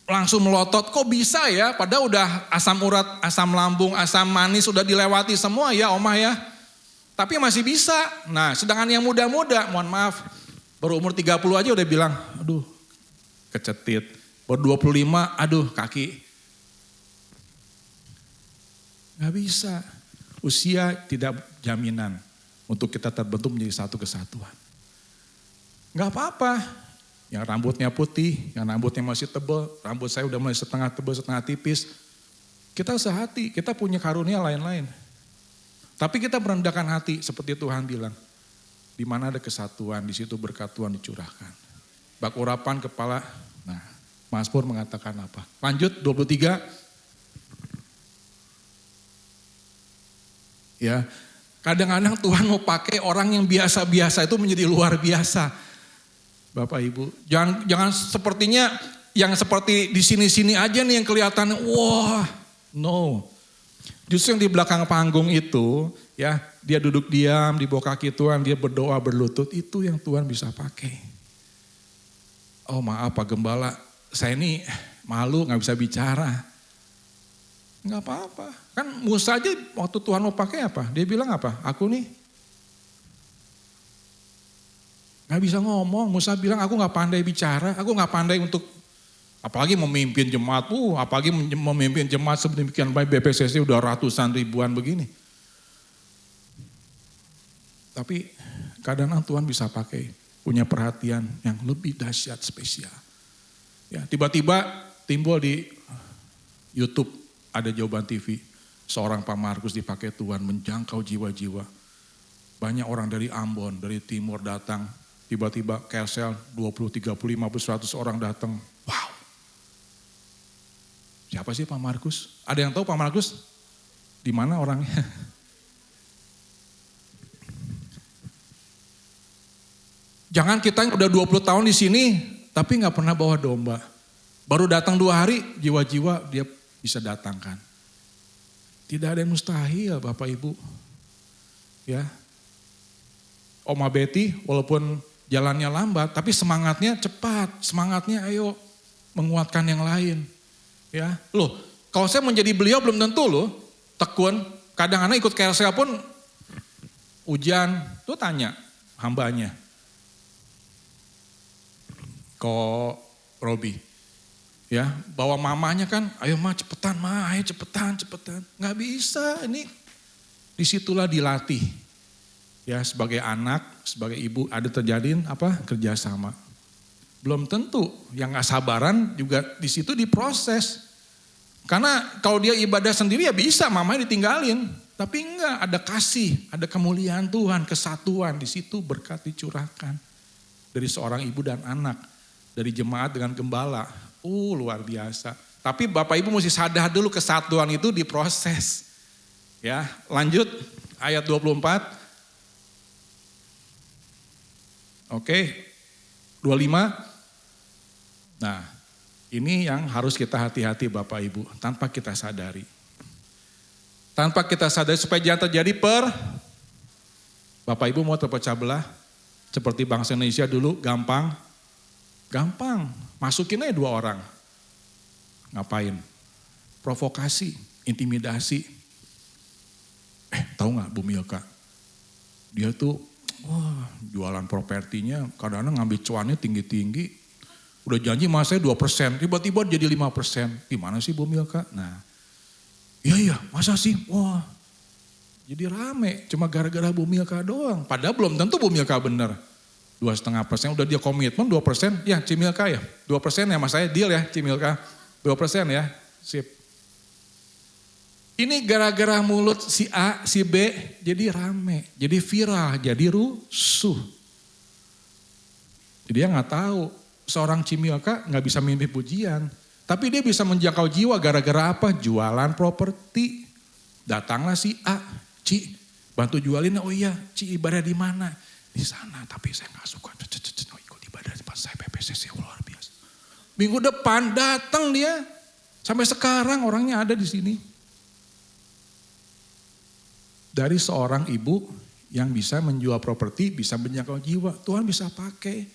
langsung melotot. Kok bisa ya? Padahal udah asam urat, asam lambung, asam manis sudah dilewati semua ya oma ya. Tapi masih bisa. Nah sedangkan yang muda-muda, mohon maaf, baru umur 30 aja udah bilang, aduh kecetit. Baru 25, aduh kaki. Gak bisa. Usia tidak jaminan untuk kita terbentuk menjadi satu kesatuan. Gak apa-apa, yang rambutnya putih, yang rambutnya masih tebal, rambut saya udah mulai setengah tebal, setengah tipis. Kita sehati, kita punya karunia lain-lain. Tapi kita merendahkan hati seperti Tuhan bilang. Di mana ada kesatuan, di situ berkat Tuhan dicurahkan. Bak urapan kepala, nah Mazmur mengatakan apa? Lanjut 23. Ya, kadang-kadang Tuhan mau pakai orang yang biasa-biasa itu menjadi luar biasa. Bapak Ibu, jangan sepertinya yang seperti di sini-sini aja nih yang kelihatan, wah, no. Justru yang di belakang panggung itu, ya dia duduk diam di bawah kaki Tuhan, dia berdoa berlutut, itu yang Tuhan bisa pakai. Oh maaf Pak Gembala, saya ini malu gak bisa bicara. Gak apa-apa, kan Musa aja waktu Tuhan mau pakai apa? Dia bilang apa? Aku nih gak bisa ngomong. Musa bilang aku gak pandai bicara, aku gak pandai untuk apalagi memimpin jemaat, apalagi memimpin jemaat sedemikian baik, BPCC udah ratusan ribuan begini. Tapi kadang-kadang Tuhan bisa pakai, punya perhatian yang lebih dahsyat, spesial. Ya, tiba-tiba timbul di YouTube, ada Jawaban TV, seorang Pak Markus dipakai Tuhan menjangkau jiwa-jiwa. Banyak orang dari Ambon, dari timur datang, tiba-tiba Kelsel 20, 30, 50, 100 orang datang. Wow. Siapa sih Pak Markus? Ada yang tahu Pak Markus? Di mana orangnya? Jangan kita yang udah 20 tahun di sini, tapi gak pernah bawa domba. Baru datang 2 hari, jiwa-jiwa dia bisa datangkan. Tidak ada yang mustahil Bapak Ibu. Ya. Oma Betty walaupun jalannya lambat, tapi semangatnya cepat, semangatnya ayo menguatkan yang lain. Ya, loh, kalau saya menjadi beliau belum tentu loh, tekun. Kadang-kadang ikut KLC pun hujan, tuh tanya hambanya. Kok Robi, ya bawa mamanya kan, ayo ma cepetan ma, ayo cepetan. Nggak bisa, ini disitulah dilatih. Ya sebagai anak, sebagai ibu ada terjadi apa? Kerjasama. Belum tentu yang gak sabaran juga di situ diproses. Karena kalau dia ibadah sendiri ya bisa mamanya ditinggalin. Tapi enggak, ada kasih, ada kemuliaan Tuhan, kesatuan. Di situ berkat dicurahkan. Dari seorang ibu dan anak, dari jemaat dengan gembala. Luar biasa. Tapi Bapak Ibu mesti sadar dulu kesatuan itu diproses. Ya, lanjut ayat 24. Oke, 25. Nah, ini yang harus kita hati-hati Bapak Ibu, tanpa kita sadari. Tanpa kita sadari supaya jangan terjadi Bapak Ibu mau terpecah belah, seperti bangsa Indonesia dulu gampang, masukin aja 2 orang. Ngapain? Provokasi, intimidasi. Tahu gak Bu Milka? Dia tuh, wah jualan propertinya kadang-kadang ngambil cuannya tinggi-tinggi. Udah janji sama saya 2%, tiba-tiba jadi 5%. Gimana sih Bu Milka? Nah, iya masa sih? Wah, jadi rame. Cuma gara-gara Bu Milka doang. Padahal belum tentu Bu Milka bener. 2,5% udah dia komitmen 2%. Ya Cimilka ya, 2% ya mas saya deal ya Cimilka. 2% ya, sip. Ini gara-gara mulut si A, si B jadi rame. Jadi viral, jadi rusuh. Jadi dia gak tahu. Seorang Cimilka gak bisa mimpi pujian. Tapi dia bisa menjangkau jiwa gara-gara apa? Jualan properti. Datanglah si A, Ci bantu jualin. Oh iya, Ci ibadah di mana? Di sana, tapi saya gak suka. Ikut ibadah di tempat saya PPCC, luar biasa. Minggu depan datang dia. Sampai sekarang orangnya ada di sini. Dari seorang ibu yang bisa menjual properti, bisa menjangkau jiwa. Tuhan bisa pakai.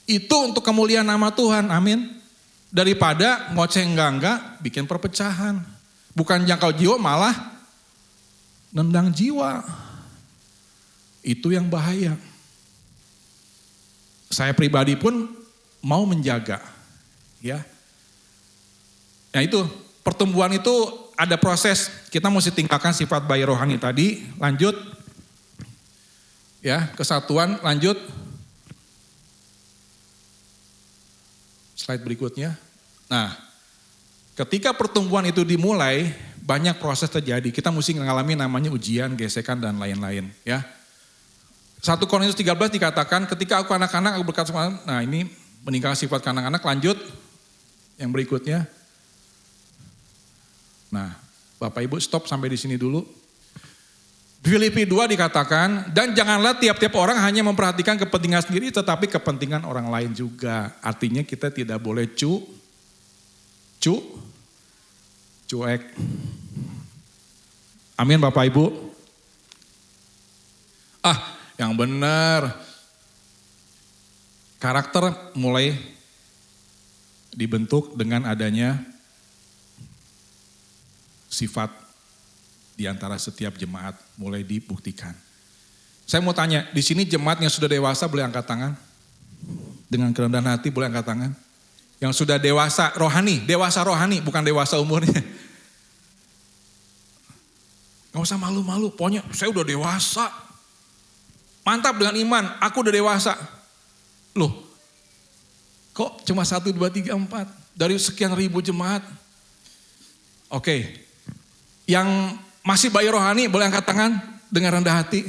Itu untuk kemuliaan nama Tuhan, amin. Daripada ngoceh enggak, bikin perpecahan. Bukan jangkau jiwa, malah nendang jiwa. Itu yang bahaya. Saya pribadi pun mau menjaga. Ya. Nah itu, pertumbuhan itu ada proses. Kita mesti tingkatkan sifat bayi rohani tadi. Lanjut. Ya, kesatuan, lanjut. Slide berikutnya. Nah, ketika pertumbuhan itu dimulai, banyak proses terjadi. Kita mesti mengalami namanya ujian, gesekan, dan lain-lain. Ya. 1 Korintus 13 dikatakan, ketika aku anak-anak, aku berkata sama, nah ini meninggalkan sifat kanak-kanak. Lanjut, yang berikutnya. Nah, Bapak Ibu stop sampai di sini dulu. Filipi 2 dikatakan, dan janganlah tiap-tiap orang hanya memperhatikan kepentingan sendiri, tetapi kepentingan orang lain juga. Artinya kita tidak boleh cuek. Amin Bapak Ibu. Yang benar. Karakter mulai dibentuk dengan adanya sifat di antara setiap jemaat mulai dibuktikan. Saya mau tanya, di sini jemaat yang sudah dewasa boleh angkat tangan? Dengan kerendahan hati boleh angkat tangan? Yang sudah dewasa rohani, bukan dewasa umurnya. Gak usah malu-malu, pokoknya saya udah dewasa. Mantap dengan iman, aku udah dewasa. Loh, kok cuma 1, 2, 3, 4 dari sekian ribu jemaat? Oke, yang masih bayi rohani boleh angkat tangan dengan rendah hati.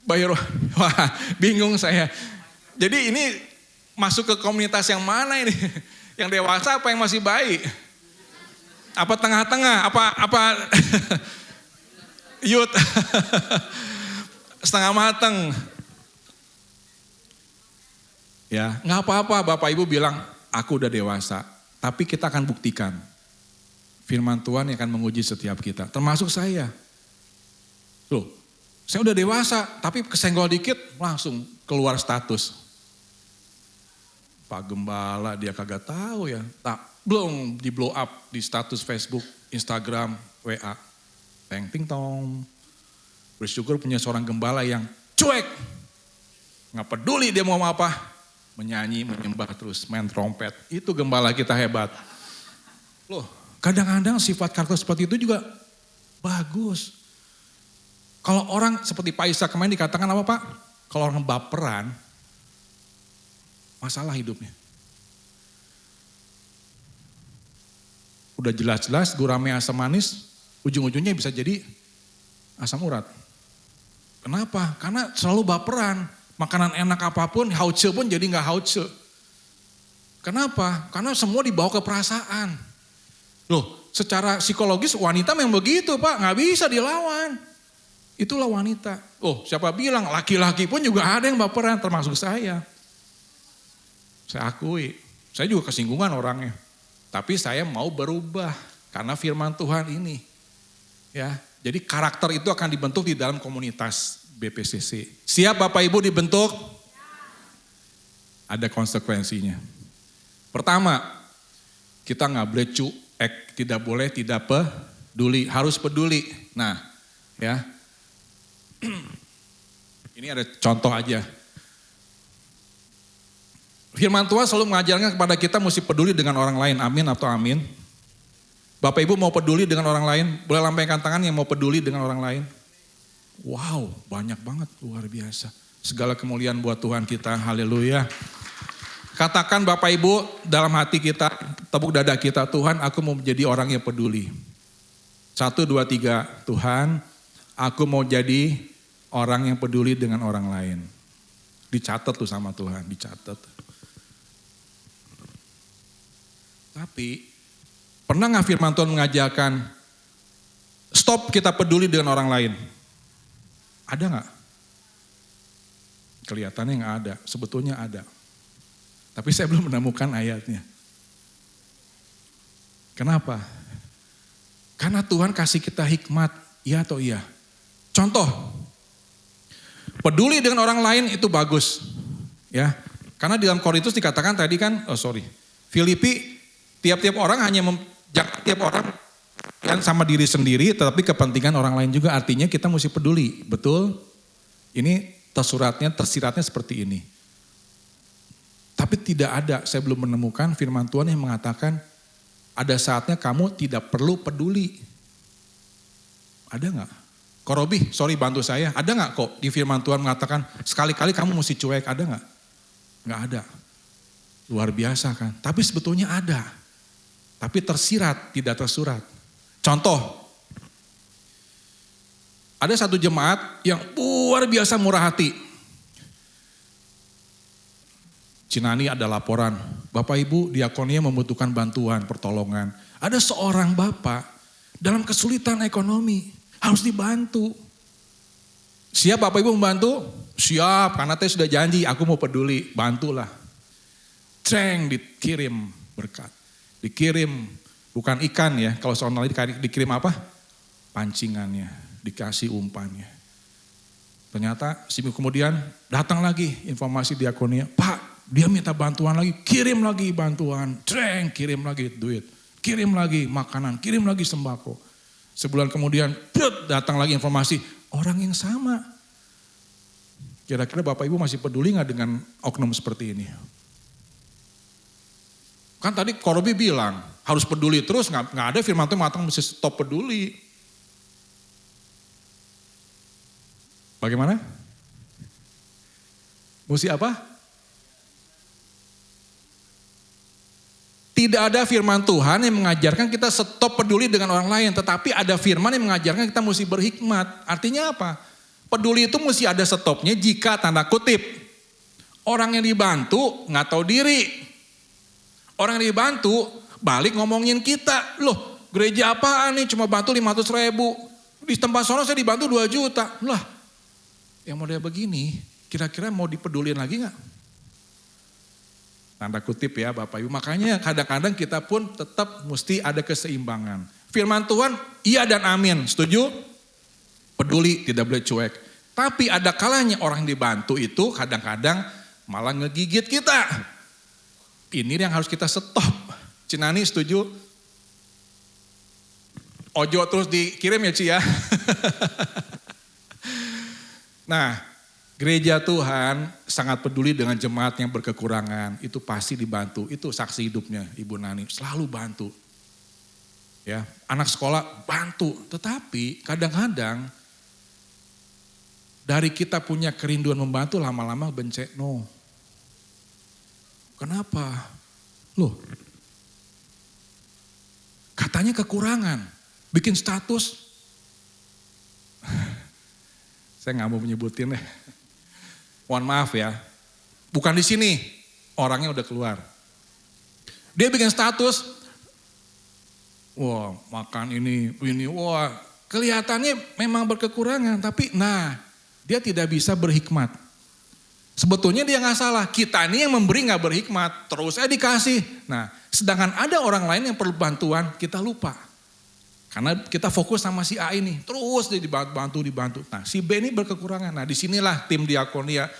Bayi rohani, wah bingung saya. Jadi ini masuk ke komunitas yang mana ini? Yang dewasa apa yang masih bayi? Apa tengah-tengah? Apa youth? Setengah mateng. Ya, nggak apa-apa Bapak Ibu bilang, aku udah dewasa. Tapi kita akan buktikan. Firman Tuhan yang akan menguji setiap kita, termasuk saya. Loh, saya udah dewasa, tapi kesenggol dikit langsung keluar status. Pak Gembala dia kagak tahu ya, belum di blow up di status Facebook, Instagram, WA. Ting tong. Bersyukur punya seorang gembala yang cuek. Nggak peduli dia mau apa, menyanyi, menyembah terus, main trompet. Itu gembala kita hebat. Loh, kadang-kadang sifat karakter seperti itu juga bagus. Kalau orang seperti Pak Isa kemarin dikatakan apa Pak? Kalau orang baperan, masalah hidupnya. Udah jelas-jelas gurame asam manis, ujung-ujungnya bisa jadi asam urat. Kenapa? Karena selalu baperan. Makanan enak apapun, hauce pun jadi gak hauce. Kenapa? Karena semua dibawa ke perasaan. Loh, secara psikologis wanita memang begitu Pak, gak bisa dilawan. Itulah wanita. Oh, siapa bilang laki-laki pun juga ada yang baperan, termasuk saya. Saya akui, saya juga kesinggungan orangnya. Tapi saya mau berubah karena firman Tuhan ini. Ya, jadi karakter itu akan dibentuk di dalam komunitas BPCC. Siap Bapak Ibu dibentuk? Ada konsekuensinya. Pertama, kita nggak boleh cuek, tidak boleh tidak peduli, harus peduli. Nah, ya. Ini ada contoh aja. Firman Tuhan selalu mengajarkan kepada kita mesti peduli dengan orang lain. Amin atau amin? Bapak Ibu mau peduli dengan orang lain? Boleh lambaikan tangan yang mau peduli dengan orang lain? Wow, banyak banget, luar biasa. Segala kemuliaan buat Tuhan kita, haleluya. Katakan Bapak Ibu dalam hati kita, tepuk dada kita, Tuhan aku mau menjadi orang yang peduli. 1, 2, 3, Tuhan aku mau jadi orang yang peduli dengan orang lain. Dicatat tuh sama Tuhan, dicatat. Tapi pernah gak firman Tuhan mengajarkan stop kita peduli dengan orang lain? Ada gak? Kelihatannya gak ada, sebetulnya ada. Tapi saya belum menemukan ayatnya. Kenapa? Karena Tuhan kasih kita hikmat, iya atau iya. Contoh, peduli dengan orang lain itu bagus. Ya, karena di dalam Korintus dikatakan tadi kan, Filipi, tiap-tiap orang hanya tiap orang yang sama diri sendiri, tetapi kepentingan orang lain juga. Artinya kita mesti peduli, betul? Ini tersiratnya seperti ini. Tapi tidak ada, saya belum menemukan firman Tuhan yang mengatakan ada saatnya kamu tidak perlu peduli. Ada gak? Korobi, bantu saya. Ada gak kok di firman Tuhan mengatakan sekali-kali kamu mesti cuek, ada gak? Gak ada. Luar biasa kan? Tapi sebetulnya ada. Tapi tersirat, tidak tersurat. Contoh, ada satu jemaat yang luar biasa murah hati. Cinani ada laporan, Bapak Ibu diakonia membutuhkan bantuan, pertolongan. Ada seorang bapak dalam kesulitan ekonomi, harus dibantu. Siap Bapak Ibu membantu? Siap, karena saya sudah janji, aku mau peduli, bantulah. Ceng, dikirim berkat. Dikirim, bukan ikan ya, kalau soalnya dikirim apa? Pancingannya, dikasih umpannya. Ternyata seminggu kemudian datang lagi informasi diakonia, Pak, dia minta bantuan lagi, kirim lagi bantuan, kirim lagi duit, kirim lagi makanan, kirim lagi sembako. Sebulan kemudian datang lagi informasi, orang yang sama. Kira-kira Bapak Ibu masih peduli gak dengan oknum seperti ini? Kan tadi Korobi bilang, harus peduli terus, gak ada firman Tuhan mengatakan mesti stop peduli. Bagaimana? Mesti apa? Tidak ada firman Tuhan yang mengajarkan kita stop peduli dengan orang lain. Tetapi ada firman yang mengajarkan kita mesti berhikmat. Artinya apa? Peduli itu mesti ada stopnya jika tanda kutip. Orang yang dibantu gak tahu diri. Orang yang dibantu balik ngomongin kita. Loh gereja apaan nih cuma bantu 500.000. Di tempat sono saya dibantu 2 juta. Lah yang model begini kira-kira mau dipedulin lagi gak? Tanda kutip ya Bapak Ibu. Makanya kadang-kadang kita pun tetap mesti ada keseimbangan. Firman Tuhan iya dan amin. Setuju? Peduli, tidak boleh cuek. Tapi ada kalanya orang yang dibantu itu kadang-kadang malah ngegigit kita. Ini yang harus kita stop. Cinani setuju? Ojo terus dikirim ya Ci ya. Nah, gereja Tuhan sangat peduli dengan jemaat yang berkekurangan. Itu pasti dibantu. Itu saksi hidupnya Ibu Nani. Selalu bantu. Ya, anak sekolah bantu. Tetapi kadang-kadang dari kita punya kerinduan membantu lama-lama bencekno. Kenapa? Loh, katanya kekurangan. Bikin status. Saya nggak mau menyebutin deh. Mohon maaf ya. Bukan di sini. Orangnya udah keluar. Dia bikin status. Wah makan ini. Wah kelihatannya memang berkekurangan. Tapi dia tidak bisa berhikmat. Sebetulnya dia nggak salah. Kita ini yang memberi nggak berhikmat. Terus dikasih. Nah sedangkan ada orang lain yang perlu bantuan. Kita lupa. Karena kita fokus sama si A ini. Terus dia dibantu. Nah si B ini berkekurangan. Nah disinilah tim diakonia,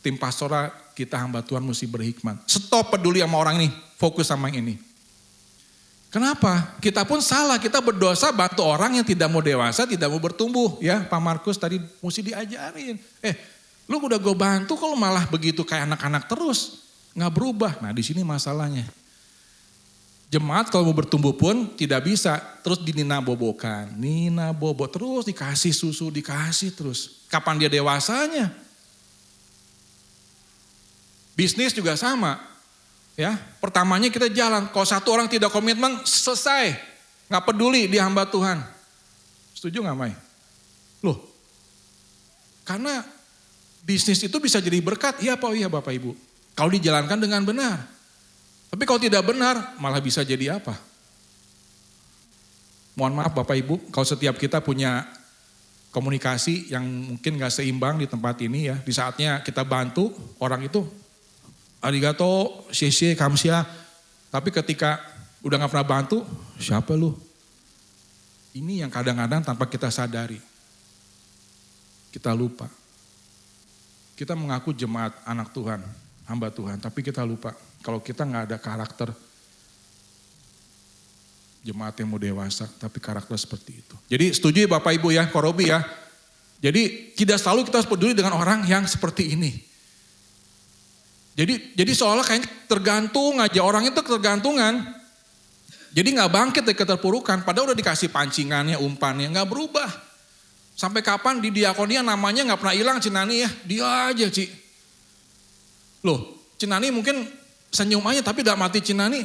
tim pastoral kita hamba Tuhan mesti berhikmat. Stop peduli sama orang ini. Fokus sama yang ini. Kenapa? Kita pun salah. Kita berdosa bantu orang yang tidak mau dewasa, tidak mau bertumbuh. Ya Pak Markus tadi mesti diajarin. Lu udah gue bantu kalau malah begitu kayak anak-anak terus. nggak berubah. Nah di sini masalahnya. Jemaat kalau mau bertumbuh pun tidak bisa terus dininabobokan. Nina bobo terus dikasih susu, dikasih terus. Kapan dia dewasanya? Bisnis juga sama. Ya, pertamanya kita jalan. Kalau satu orang tidak komitmen, selesai. Nggak peduli dia hamba Tuhan. Setuju nggak, Mai? Loh, karena bisnis itu bisa jadi berkat. Iya Pak, iya Bapak Ibu. Kalau dijalankan dengan benar. Tapi kalau tidak benar, malah bisa jadi apa? Mohon maaf Bapak Ibu, kalau setiap kita punya komunikasi yang mungkin gak seimbang di tempat ini ya, di saatnya kita bantu orang itu, arigato, sheshe, kamsia, tapi ketika udah gak pernah bantu, siapa lu? Ini yang kadang-kadang tanpa kita sadari, kita lupa. Kita mengaku jemaat anak Tuhan, hamba Tuhan, tapi kita lupa. Kalau kita nggak ada karakter jemaat yang mau dewasa, tapi karakter seperti itu. Jadi setuju ya Bapak Ibu ya, Korobi ya. Jadi tidak selalu kita harus peduli dengan orang yang seperti ini. Jadi seolah kayaknya tergantung aja, orang itu tergantungan. Jadi nggak bangkit dari keterpurukan, padahal udah dikasih pancingannya, umpannya, nggak berubah. Sampai kapan di diakonia namanya nggak pernah hilang Cinani ya, dia aja Ci. Loh, Cinani mungkin senyum aja tapi gak mati Cinani.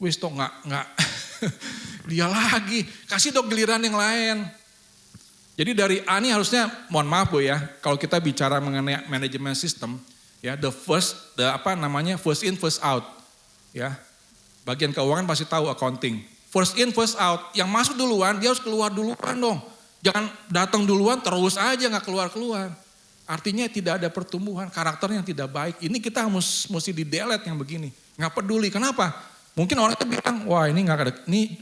Wis toh nggak dia lagi. Kasih dong giliran yang lain. Jadi dari A ini harusnya, mohon maaf Bu ya, kalau kita bicara mengenai manajemen sistem, ya first in first out. Ya. Bagian keuangan pasti tahu accounting. First in first out, yang masuk duluan dia harus keluar duluan dong. Jangan datang duluan terus aja nggak keluar-keluar. Artinya tidak ada pertumbuhan, karakternya yang tidak baik. Ini kita mesti di-delete yang begini. Nggak peduli, kenapa? Mungkin orang itu bilang, wah ini nggak ada, ini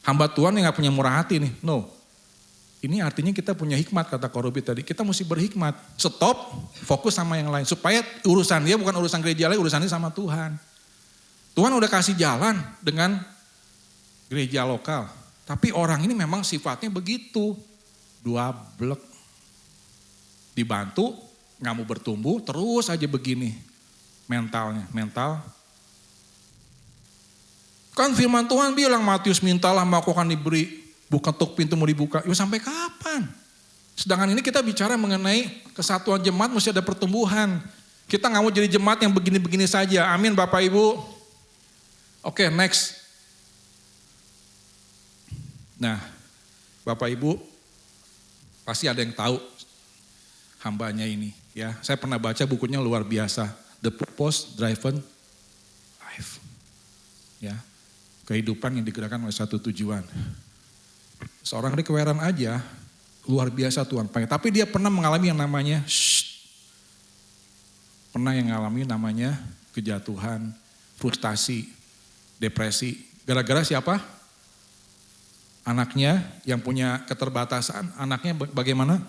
hamba Tuhan yang nggak punya murah hati nih. No, ini artinya kita punya hikmat kata Korobi tadi. Kita mesti berhikmat, stop, fokus sama yang lain. Supaya urusan dia bukan urusan gereja lagi, urusannya sama Tuhan. Tuhan udah kasih jalan dengan gereja lokal. Tapi orang ini memang sifatnya begitu, dua blek. Dibantu, gak mau bertumbuh, terus aja begini mentalnya. Kan firman Tuhan bilang Matius mintalah maka akan diberi, buka tuk pintu mau dibuka. Ya sampai kapan? Sedangkan ini kita bicara mengenai kesatuan jemaat mesti ada pertumbuhan. Kita gak mau jadi jemaat yang begini-begini saja. Amin Bapak Ibu. Oke, next. Nah, Bapak Ibu pasti ada yang tahu hambanya ini ya. Saya pernah baca bukunya luar biasa. The Purpose Driven Life. Ya. Kehidupan yang digerakkan oleh satu tujuan. Seorang Rick Warren aja luar biasa Tuhan panggil. Tapi dia pernah mengalami yang namanya namanya kejatuhan, frustasi, depresi. Gara-gara siapa? Anaknya yang punya keterbatasan. Anaknya bagaimana?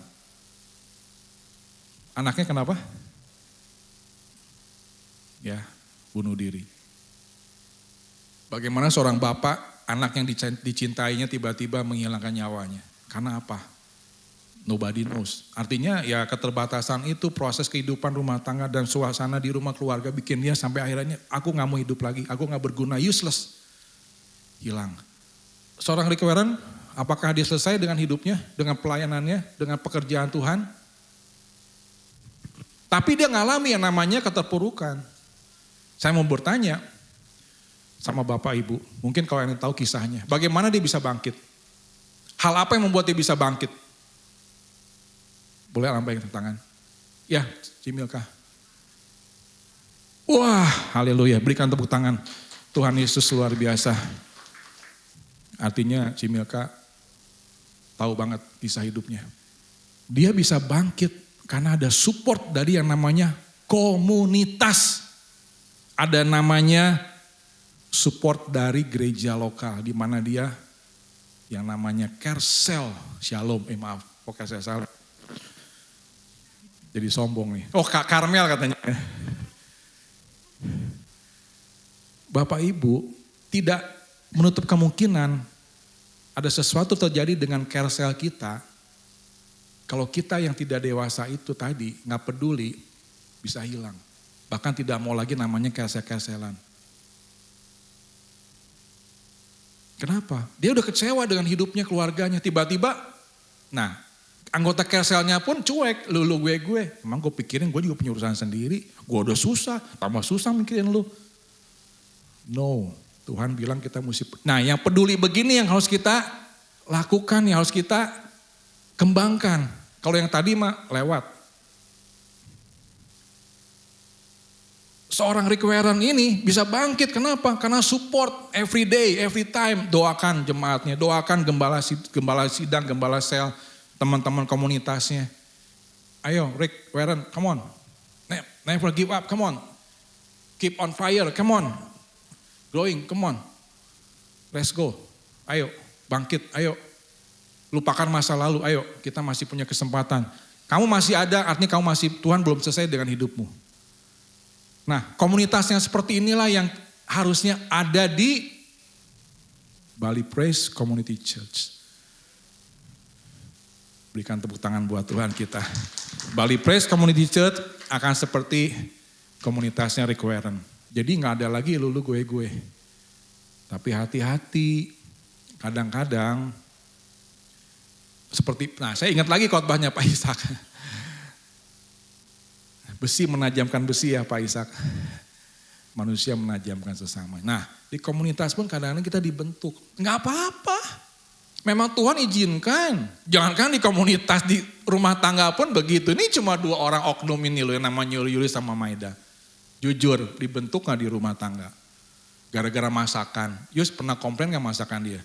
Anaknya kenapa? Ya, bunuh diri. Bagaimana seorang bapak, anak yang dicintainya tiba-tiba menghilangkan nyawanya. Karena apa? Nobody knows. Artinya ya keterbatasan itu proses kehidupan rumah tangga dan suasana di rumah keluarga bikin dia sampai akhirnya aku gak mau hidup lagi, aku gak berguna, useless. Hilang. Seorang Rick Warren, apakah dia selesai dengan hidupnya, dengan pelayanannya, dengan pekerjaan Tuhan? Tapi dia ngalami yang namanya keterpurukan. Saya mau bertanya sama Bapak Ibu, mungkin kalau yang tahu kisahnya, bagaimana dia bisa bangkit? Hal apa yang membuat dia bisa bangkit? Boleh lambaikan tangan. Ya, Cimilka. Wah, haleluya, berikan tepuk tangan. Tuhan Yesus luar biasa. Artinya Cimilka tahu banget kisah hidupnya. Dia bisa bangkit karena ada support dari yang namanya komunitas. Ada namanya support dari gereja lokal. Di mana dia yang namanya Kersel Shalom. Maaf, kok saya salah. Jadi sombong nih. Oh Kak Karmel katanya. Bapak Ibu tidak menutup kemungkinan ada sesuatu terjadi dengan Kersel kita. Kalau kita yang tidak dewasa itu tadi gak peduli, bisa hilang. Bahkan tidak mau lagi namanya kesel-keselan. Kenapa? Dia udah kecewa dengan hidupnya, keluarganya. Tiba-tiba, nah anggota kerselnya pun cuek, lu gue. Emang gue pikirin gue juga punya urusan sendiri. Gue udah susah, tambah susah mikirin lu. No, Tuhan bilang kita mesti. Nah yang peduli begini yang harus kita lakukan, yang harus kita kembangkan. Kalau yang tadi mah lewat. Seorang Rick Warren ini bisa bangkit, kenapa? Karena support every day, every time. Doakan jemaatnya, doakan gembala sidang, gembala sel, teman-teman komunitasnya. Ayo Rick Warren, come on. Never give up, come on. Keep on fire, come on. Growing, come on. Let's go. Ayo, bangkit, ayo. Lupakan masa lalu, ayo. Kita masih punya kesempatan. Kamu masih ada, artinya kamu masih, Tuhan belum selesai dengan hidupmu. Nah, komunitas yang seperti inilah yang harusnya ada di Bali Praise Community Church. Berikan tepuk tangan buat Tuhan kita. Bali Praise Community Church akan seperti komunitasnya Rick Warren. Jadi gak ada lagi lu gue. Tapi hati-hati, kadang-kadang seperti, nah saya ingat lagi khotbahnya Pak Ishak. Besi menajamkan besi ya Pak Ishak. Manusia menajamkan sesama. Nah di komunitas pun kadang-kadang kita dibentuk. Gak apa-apa. Memang Tuhan izinkan. Jangankan di komunitas, di rumah tangga pun begitu. Ini cuma 2 orang oknum ini loh yang namanya Yuli sama Maida. Jujur dibentuk gak di rumah tangga? Gara-gara masakan. Yus pernah komplain gak masakan dia?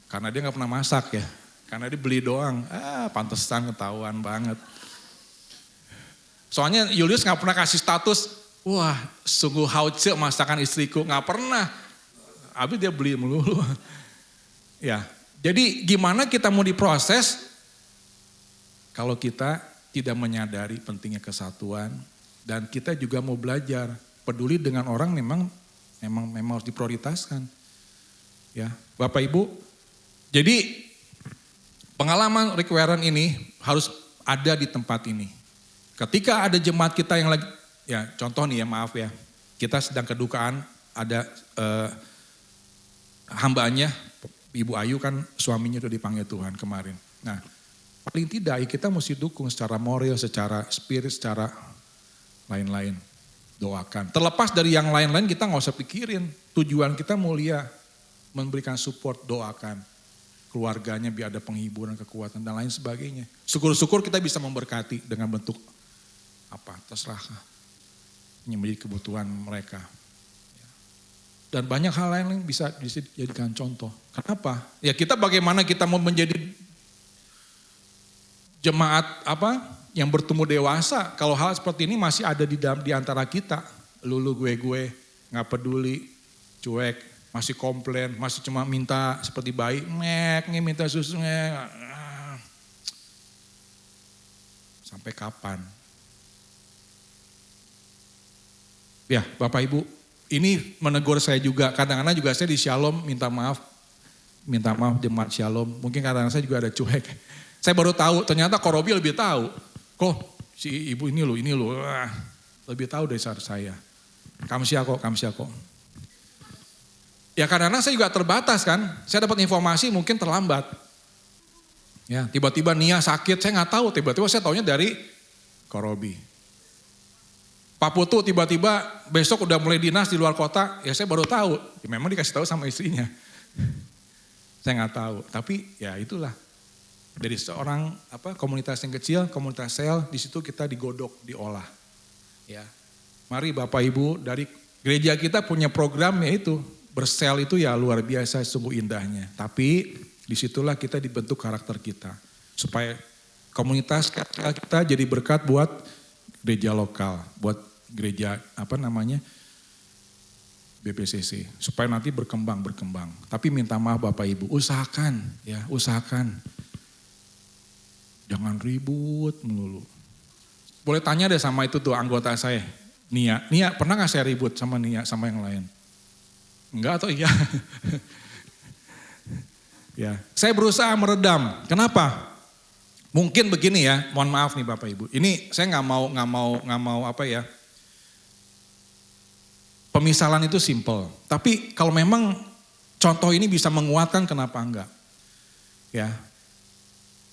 Karena dia gak pernah masak ya. Karena dia beli doang. Pantesan ketahuan banget. Soalnya Julius gak pernah kasih status, wah sungguh hauce masakan istriku, gak pernah. Habis dia beli melulu. Ya, jadi gimana kita mau diproses kalau kita tidak menyadari pentingnya kesatuan dan kita juga mau belajar peduli dengan orang memang harus diprioritaskan. Ya, Bapak Ibu. Jadi pengalaman Rick Warren ini harus ada di tempat ini. Ketika ada jemaat kita yang lagi, ya contoh nih ya maaf ya, kita sedang kedukaan ada hambanya, Ibu Ayu kan suaminya udah dipanggil Tuhan kemarin. Nah paling tidak ya kita mesti dukung secara moral, secara spirit, secara lain-lain. Doakan. Terlepas dari yang lain-lain kita gak usah pikirin, tujuan kita mulia, memberikan support, doakan. Keluarganya biar ada penghiburan, kekuatan dan lain sebagainya. Syukur-syukur kita bisa memberkati dengan bentuk apa terserah yang menjadi kebutuhan mereka. Dan banyak hal lain yang bisa dijadikan contoh. Kenapa? Ya kita bagaimana kita mau menjadi jemaat apa yang bertumbuh dewasa kalau hal seperti ini masih ada di antara kita. Lulu gue nggak peduli, cuek, masih komplain, masih cuma minta seperti bayi, minta susu, sampai kapan? Ya Bapak Ibu, ini menegur saya juga, kadang-kadang juga saya di Shalom minta maaf jemaat Shalom, mungkin kadang-kadang saya juga ada cuek. Saya baru tahu, ternyata Korobi lebih tahu, kok si ibu ini loh, lebih tahu dari saya. Kamsia kok. Ya kadang-kadang saya juga terbatas kan, saya dapat informasi mungkin terlambat. Ya tiba-tiba Nia sakit, saya nggak tahu, tiba-tiba saya taunya dari Korobi. Pak Putu tiba-tiba besok udah mulai dinas di luar kota, ya saya baru tahu. Ya memang dikasih tahu sama istrinya. Saya nggak tahu, tapi ya itulah. Dari seorang komunitas yang kecil, komunitas sel, di situ kita digodok, diolah. Ya, mari Bapak Ibu dari gereja kita punya program yaitu bersel itu ya luar biasa, sungguh indahnya. Tapi disitulah kita dibentuk karakter kita supaya komunitas kita jadi berkat buat gereja lokal, buat gereja BPCC supaya nanti berkembang. Tapi minta maaf Bapak Ibu, usahakan. Jangan ribut melulu. Boleh tanya deh sama itu tuh anggota saya, Nia pernah gak saya ribut sama Nia sama yang lain? Enggak atau iya? Ya, saya berusaha meredam. Kenapa? Mungkin begini ya, mohon maaf nih Bapak Ibu. Ini saya nggak mau Pemisalan itu simple. Tapi kalau memang contoh ini bisa menguatkan, kenapa enggak? Ya,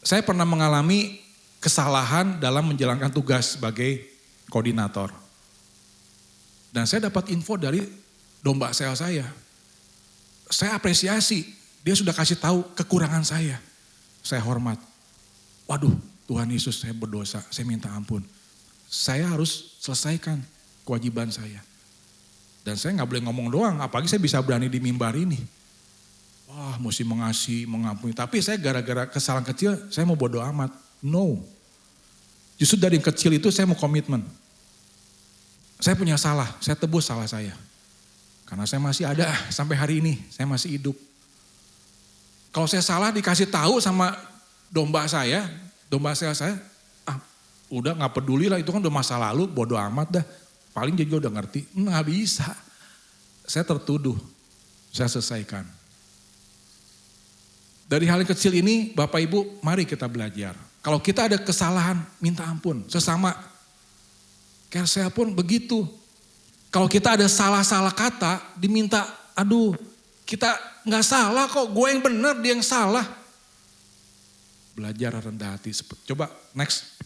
saya pernah mengalami kesalahan dalam menjalankan tugas sebagai koordinator. Dan saya dapat info dari domba sel saya. Saya apresiasi, dia sudah kasih tahu kekurangan saya. Saya hormat. Waduh, Tuhan Yesus, saya berdosa, saya minta ampun. Saya harus selesaikan kewajiban saya. Dan saya nggak boleh ngomong doang, apalagi saya bisa berani di mimbar ini. Wah, mesti mengasihi, mengampuni. Tapi saya gara-gara kesalahan kecil, saya mau bodo amat. No. Justru dari yang kecil itu saya mau komitmen. Saya punya salah, saya tebus salah saya. Karena saya masih ada sampai hari ini, saya masih hidup. Kalau saya salah dikasih tahu sama domba saya, udah nggak peduli lah, itu kan udah masa lalu, bodo amat dah. Paling juga udah ngerti, nggak bisa. Saya tertuduh, saya selesaikan. Dari hal yang kecil ini, Bapak Ibu, mari kita belajar. Kalau kita ada kesalahan, minta ampun. Sesama, kayak saya pun begitu. Kalau kita ada salah-salah kata, diminta, aduh, kita nggak salah kok, gue yang benar, dia yang salah. Belajar rendah hati. Coba next.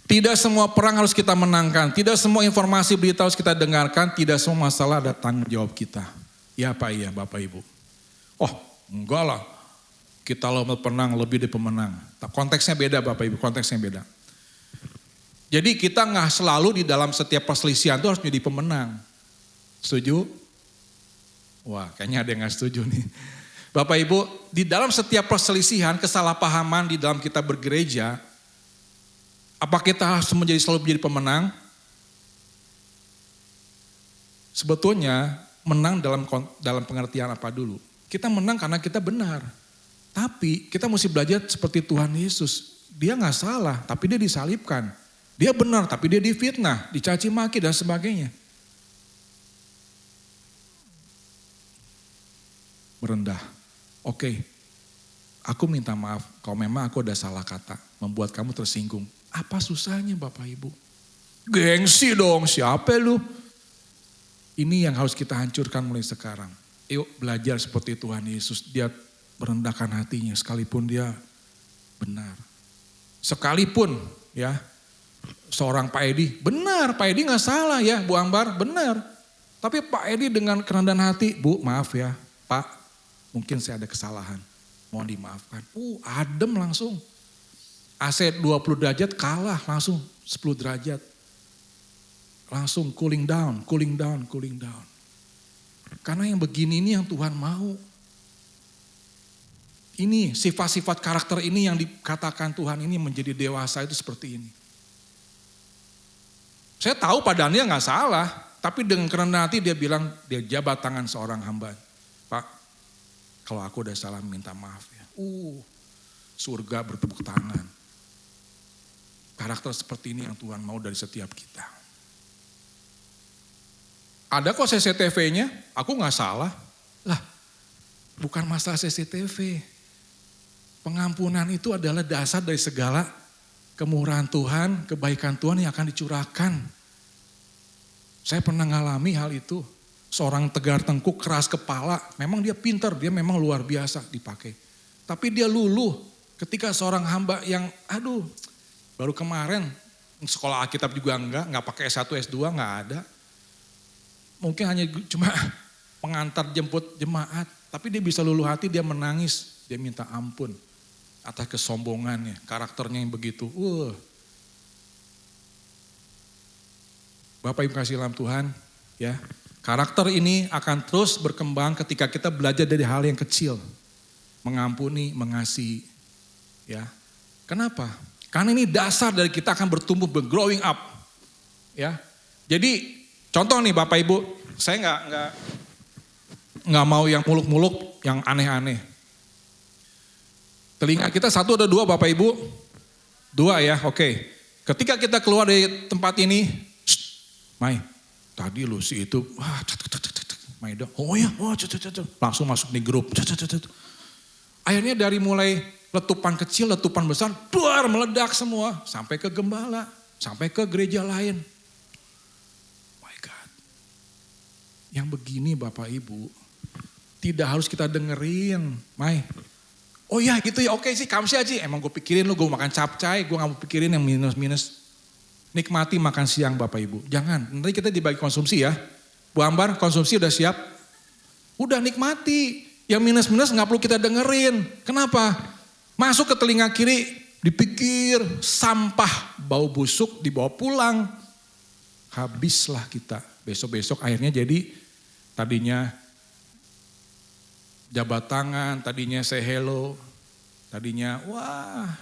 Tidak semua perang harus kita menangkan. Tidak semua informasi berita harus kita dengarkan. Tidak semua masalah ada tanggung jawab kita. Ya Pak, iya Bapak Ibu. Oh enggak lah. Kita lomba penang lebih dari pemenang. Konteksnya beda Bapak Ibu, konteksnya beda. Jadi kita nggak selalu di dalam setiap perselisihan itu harus menjadi pemenang. Setuju? Wah kayaknya ada yang nggak setuju nih. Bapak Ibu, di dalam setiap perselisihan, kesalahpahaman di dalam kita bergereja, apa kita harus selalu menjadi pemenang? Sebetulnya menang dalam pengertian apa dulu? Kita menang karena kita benar. Tapi kita mesti belajar seperti Tuhan Yesus. Dia nggak salah, tapi dia disalibkan. Dia benar, tapi dia difitnah, dicaci maki dan sebagainya. Merendah. Oke, aku minta maaf kalau memang aku ada salah kata, membuat kamu tersinggung. Apa susahnya Bapak Ibu? Gengsi dong, siapa lu? Ini yang harus kita hancurkan mulai sekarang. Yuk belajar seperti Tuhan Yesus. Dia merendahkan hatinya sekalipun dia benar. Sekalipun ya, seorang Pak Edi, benar Pak Edi gak salah ya Bu Ambar, benar. Tapi Pak Edi dengan kerendahan hati, Bu maaf ya Pak, mungkin saya ada kesalahan. Mohon dimaafkan. Adem langsung. AC 20 derajat kalah langsung 10 derajat. Langsung cooling down. Karena yang begini ini yang Tuhan mau. Ini sifat-sifat karakter ini yang dikatakan Tuhan ini menjadi dewasa itu seperti ini. Saya tahu padahalnya gak salah. Tapi dengan kerendahan hati dia bilang, dia jabat tangan seorang hamba. Pak, kalau aku udah salah minta maaf ya. Surga bertepuk tangan. Karakter seperti ini yang Tuhan mau dari setiap kita. Ada kok CCTV-nya, aku gak salah. Lah, bukan masalah CCTV. Pengampunan itu adalah dasar dari segala kemurahan Tuhan, kebaikan Tuhan yang akan dicurahkan. Saya pernah ngalami hal itu. Seorang tegar tengkuk, keras kepala, memang dia pintar, dia memang luar biasa dipakai. Tapi dia luluh ketika seorang hamba yang, baru kemarin sekolah Alkitab juga enggak pakai S1, S2 enggak ada. Mungkin hanya cuma pengantar jemput jemaat. Tapi dia bisa luluh hati, dia menangis, dia minta ampun atas kesombongannya, karakternya yang begitu. Bapak Ibu kasih dalam Tuhan, ya. Karakter ini akan terus berkembang ketika kita belajar dari hal yang kecil. Mengampuni, mengasihi. Ya. Kenapa? Karena ini dasar dari kita akan bertumbuh, growing up. Ya. Jadi contoh nih Bapak Ibu, saya nggak mau yang muluk-muluk, yang aneh-aneh. Telinga kita satu atau dua Bapak Ibu? Dua ya, oke. Ketika kita keluar dari tempat ini, Mai, tadi lu si itu, Mai dong, oh ya, langsung masuk di grup. Akhirnya dari mulai letupan kecil, letupan besar, meledak semua. Sampai ke gembala, sampai ke gereja lain. My God. Yang begini Bapak Ibu, tidak harus kita dengerin. Mai, oh ya gitu ya, oke sih kamu sih aja. Emang gue pikirin lu, gue makan capcay, gue gak mau pikirin yang minus-minus. Nikmati makan siang Bapak Ibu. Jangan, nanti kita dibagi konsumsi ya. Bu Ambar, konsumsi udah siap? Udah nikmati. Yang minus-minus gak perlu kita dengerin. Kenapa? Masuk ke telinga kiri, dipikir sampah, bau busuk, dibawa pulang. Habislah kita. Besok-besok akhirnya jadi tadinya jabat tangan, tadinya say hello, tadinya wah.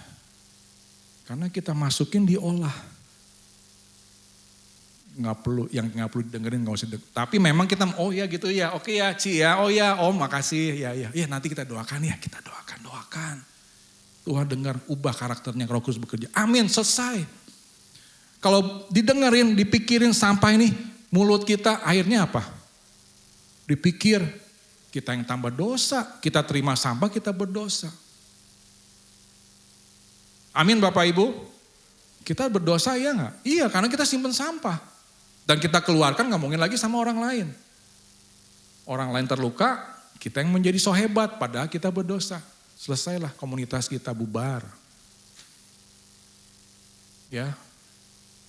Karena kita masukin diolah. Nggak perlu dengerin nggak usah dengerin. Tapi memang kita oh ya gitu ya, oke ya Ci ya, oh ya Om makasih ya nanti kita doakan ya, kita doakan. Tuhan dengar, ubah karakternya, Roh Kudus bekerja. Amin, selesai. Kalau didengerin, dipikirin sampai ini mulut kita akhirnya apa? Dipikir kita yang tambah dosa, kita terima sampah kita berdosa. Amin Bapak Ibu. Kita berdosa ya nggak? Iya, karena kita simpen sampah. Dan kita keluarkan ngomongin lagi sama orang lain. Orang lain terluka, kita yang menjadi so hebat padahal kita berdosa. Selesailah komunitas kita bubar. Ya.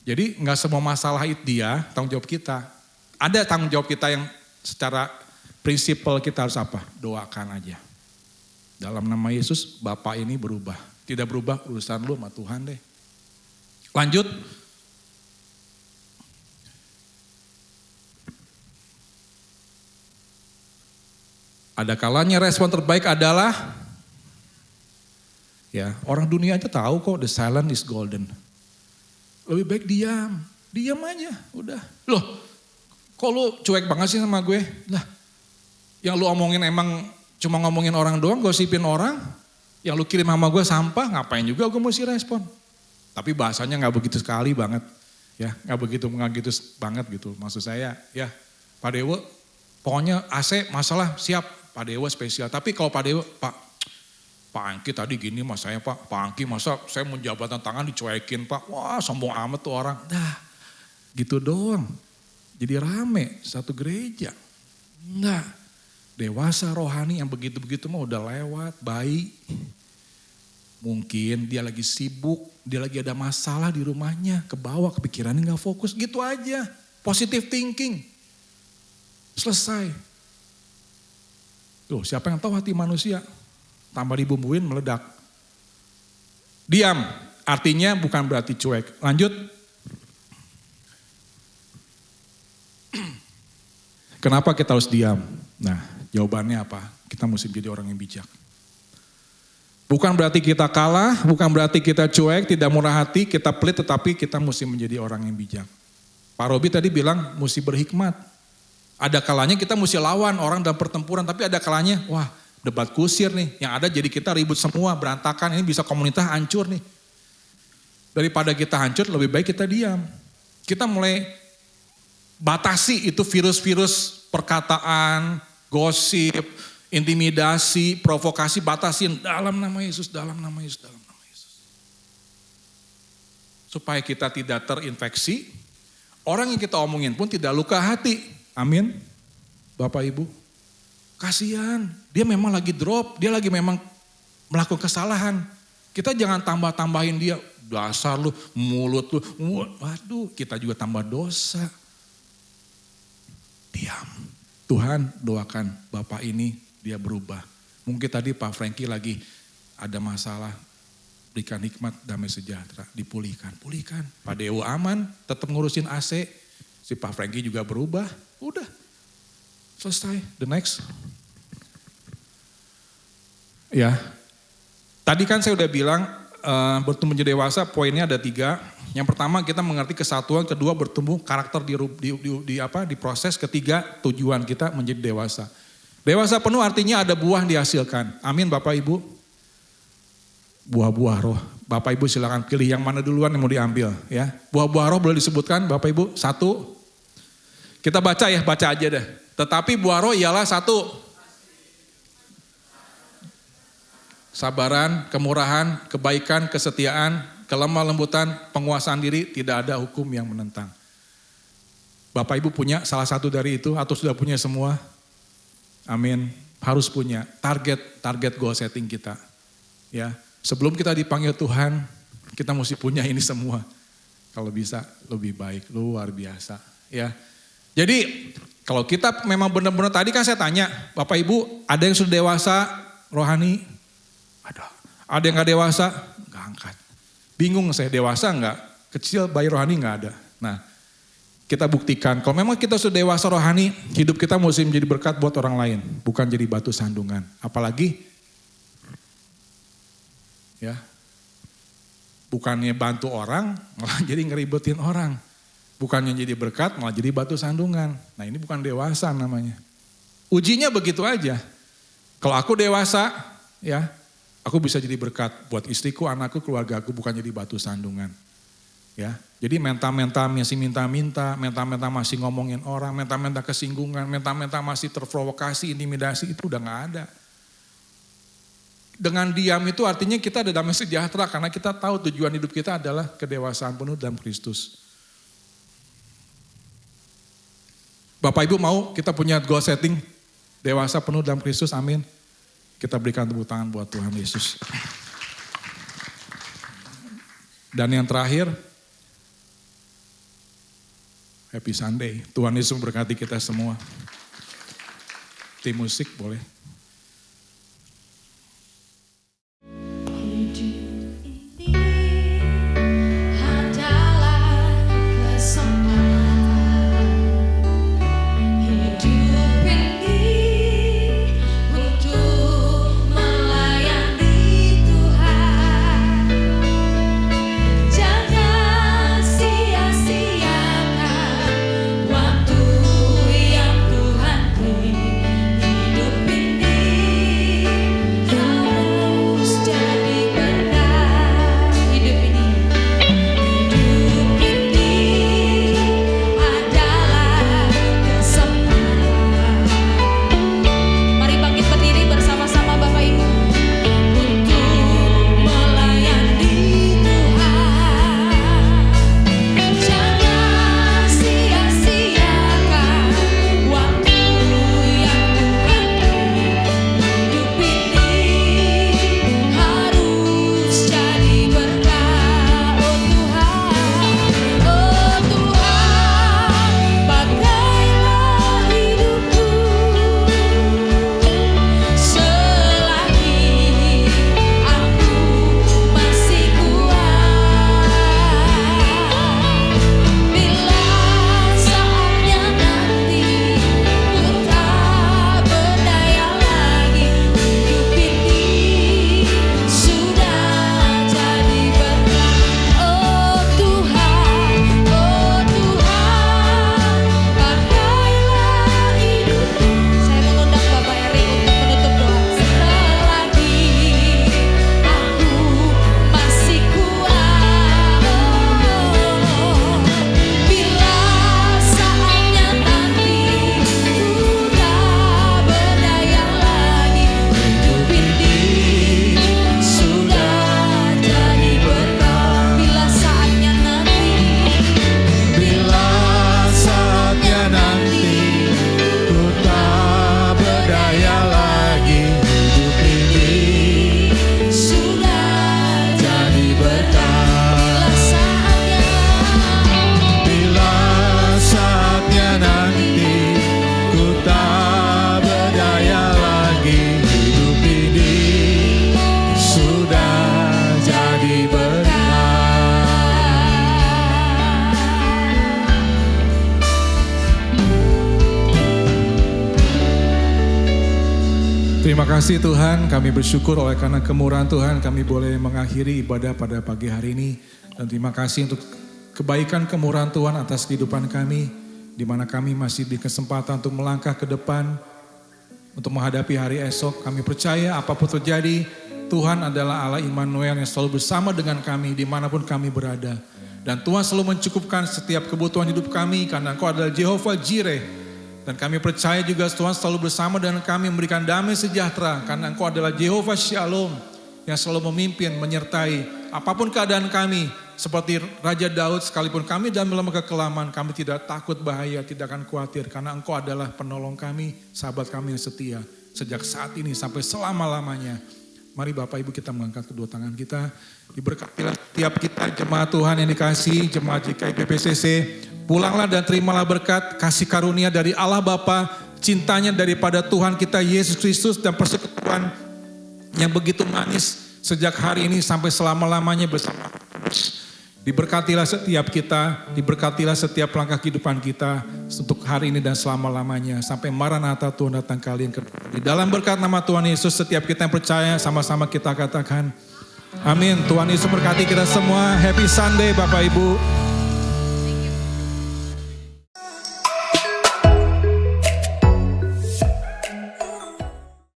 Jadi nggak semua masalah itu dia tanggung jawab kita. Ada tanggung jawab kita yang secara prinsipal kita harus apa? Doakan aja. Dalam nama Yesus, Bapak ini berubah. Tidak berubah, urusan lu sama Tuhan deh. Lanjut. Ada kalanya respon terbaik adalah, ya orang dunia aja tahu kok the silent is golden. Lebih baik diam aja, udah. Loh, kok lu cuek banget sih sama gue? Lah, yang lu omongin emang cuma ngomongin orang doang, gosipin orang. Yang lu kirim sama gue sampah, ngapain juga gue mesti respon. Tapi bahasanya gak begitu sekali banget. Ya, gak begitu banget gitu. Maksud saya, ya Pak Dewo, pokoknya AC masalah siap, Pak Dewo spesial. Tapi kalau Pak Dewo, Pak Angki tadi gini mas saya Pak Angki masa saya mau jabatan tangan dicuekin Pak. Wah sombong amat tuh orang. Dah, gitu doang. Jadi rame satu gereja. Enggak. Dewasa rohani yang begitu-begitu mah udah lewat, baik. Mungkin dia lagi sibuk, dia lagi ada masalah di rumahnya, ke bawah kepikirannya gak fokus, gitu aja. Positive thinking. Selesai. Tuh siapa yang tahu hati manusia? Tambah dibumbuin meledak. Diam, artinya bukan berarti cuek. Lanjut. Kenapa kita harus diam? Nah, jawabannya apa? Kita mesti menjadi orang yang bijak. Bukan berarti kita kalah, bukan berarti kita cuek, tidak murah hati, kita pelit, tetapi kita mesti menjadi orang yang bijak. Pak Robi tadi bilang mesti berhikmat. Ada kalanya kita mesti lawan orang dalam pertempuran, tapi ada kalanya, wah debat kusir nih, yang ada jadi kita ribut semua, berantakan, ini bisa komunitas hancur nih. Daripada kita hancur, lebih baik kita diam. Kita mulai batasi itu virus-virus perkataan, gosip, intimidasi, provokasi, batasin dalam nama Yesus, dalam nama Yesus, dalam nama Yesus. Supaya kita tidak terinfeksi, orang yang kita omongin pun tidak luka hati. Amin. Bapak Ibu. Kasihan, dia memang lagi drop, dia lagi memang melakukan kesalahan. Kita jangan tambah-tambahin dia, dasar lu, mulut lu, waduh kita juga tambah dosa. Diam. Tuhan doakan Bapak ini dia berubah. Mungkin tadi Pak Franky lagi ada masalah, berikan hikmat, damai sejahtera, dipulihkan. Pulihkan. Pak Dewo aman, tetap ngurusin AC, si Pak Franky juga berubah, udah. Selesai, the next. Ya, tadi kan saya udah bilang bertumbuh menjadi dewasa, poinnya ada 3. Yang pertama kita mengerti kesatuan, kedua bertumbuh karakter di proses, ketiga tujuan kita menjadi dewasa. Dewasa penuh artinya ada buah dihasilkan. Amin Bapak Ibu. Buah-buah roh. Bapak Ibu silakan pilih yang mana duluan yang mau diambil ya. Buah-buah roh boleh disebutkan Bapak Ibu. 1. Kita baca ya, baca aja deh. Tetapi buah roh ialah 1. Sabaran, kemurahan, kebaikan, kesetiaan, kelemah lembutan, penguasaan diri, tidak ada hukum yang menentang. Bapak Ibu punya salah satu dari itu atau sudah punya semua? Amin. Harus punya target goal setting kita. Ya, sebelum kita dipanggil Tuhan, kita mesti punya ini semua. Kalau bisa lebih baik, luar biasa. Ya, jadi kalau kita memang benar-benar tadi kan saya tanya, Bapak Ibu ada yang sudah dewasa rohani? Ada yang gak dewasa? Gak angkat. Bingung saya dewasa enggak? Kecil bayi rohani gak ada. Nah, kita buktikan kalau memang kita sudah dewasa rohani, hidup kita mesti menjadi berkat buat orang lain, bukan jadi batu sandungan. Apalagi ya, bukannya bantu orang, malah jadi ngeribetin orang. Bukannya jadi berkat, malah jadi batu sandungan. Nah, ini bukan dewasa namanya. Ujinya begitu aja. Kalau aku dewasa, ya, aku bisa jadi berkat buat istriku, anakku, keluarga aku, bukan jadi batu sandungan. Ya, jadi mental-mental masih minta-minta, mental-mental masih ngomongin orang, mental-mental kesinggungan, mental-mental masih terprovokasi, intimidasi, itu udah gak ada. Dengan diam itu artinya kita ada damai sejahtera karena kita tahu tujuan hidup kita adalah kedewasaan penuh dalam Kristus. Bapak Ibu mau kita punya goal setting dewasa penuh dalam Kristus, amin. Kita berikan tepuk tangan buat Tuhan Yesus. Dan yang terakhir, Happy Sunday. Tuhan Yesus memberkati kita semua. Tim musik boleh. Terima kasih Tuhan, kami bersyukur oleh karena kemurahan Tuhan kami boleh mengakhiri ibadah pada pagi hari ini. Dan terima kasih untuk kebaikan kemurahan Tuhan atas kehidupan kami, di mana kami masih di kesempatan untuk melangkah ke depan, untuk menghadapi hari esok. Kami percaya apapun terjadi, Tuhan adalah Allah Immanuel yang selalu bersama dengan kami dimanapun kami berada. Dan Tuhan selalu mencukupkan setiap kebutuhan hidup kami karena Engkau adalah Jehovah Jireh. Dan kami percaya juga Tuhan selalu bersama dengan kami memberikan damai sejahtera karena Engkau adalah Jehovah Shalom yang selalu memimpin, menyertai apapun keadaan kami, seperti Raja Daud, sekalipun kami dalam kekelaman, kami tidak takut bahaya, tidak akan khawatir, karena Engkau adalah penolong kami, sahabat kami yang setia, sejak saat ini sampai selama-lamanya. Mari Bapak Ibu kita mengangkat kedua tangan kita, diberkatilah tiap kita jemaat Tuhan yang dikasih, jemaat GKI PPCC, pulanglah dan terimalah berkat, kasih karunia dari Allah Bapa, cintanya daripada Tuhan kita Yesus Kristus, dan persekutuan yang begitu manis sejak hari ini sampai selama-lamanya bersama. Diberkatilah setiap kita, diberkatilah setiap langkah kehidupan kita untuk hari ini dan selama-lamanya. Sampai Maranatha Tuhan datang kali yang kedua. Di dalam berkat nama Tuhan Yesus, setiap kita yang percaya sama-sama kita katakan amin. Tuhan Yesus berkati kita semua. Happy Sunday Bapak Ibu.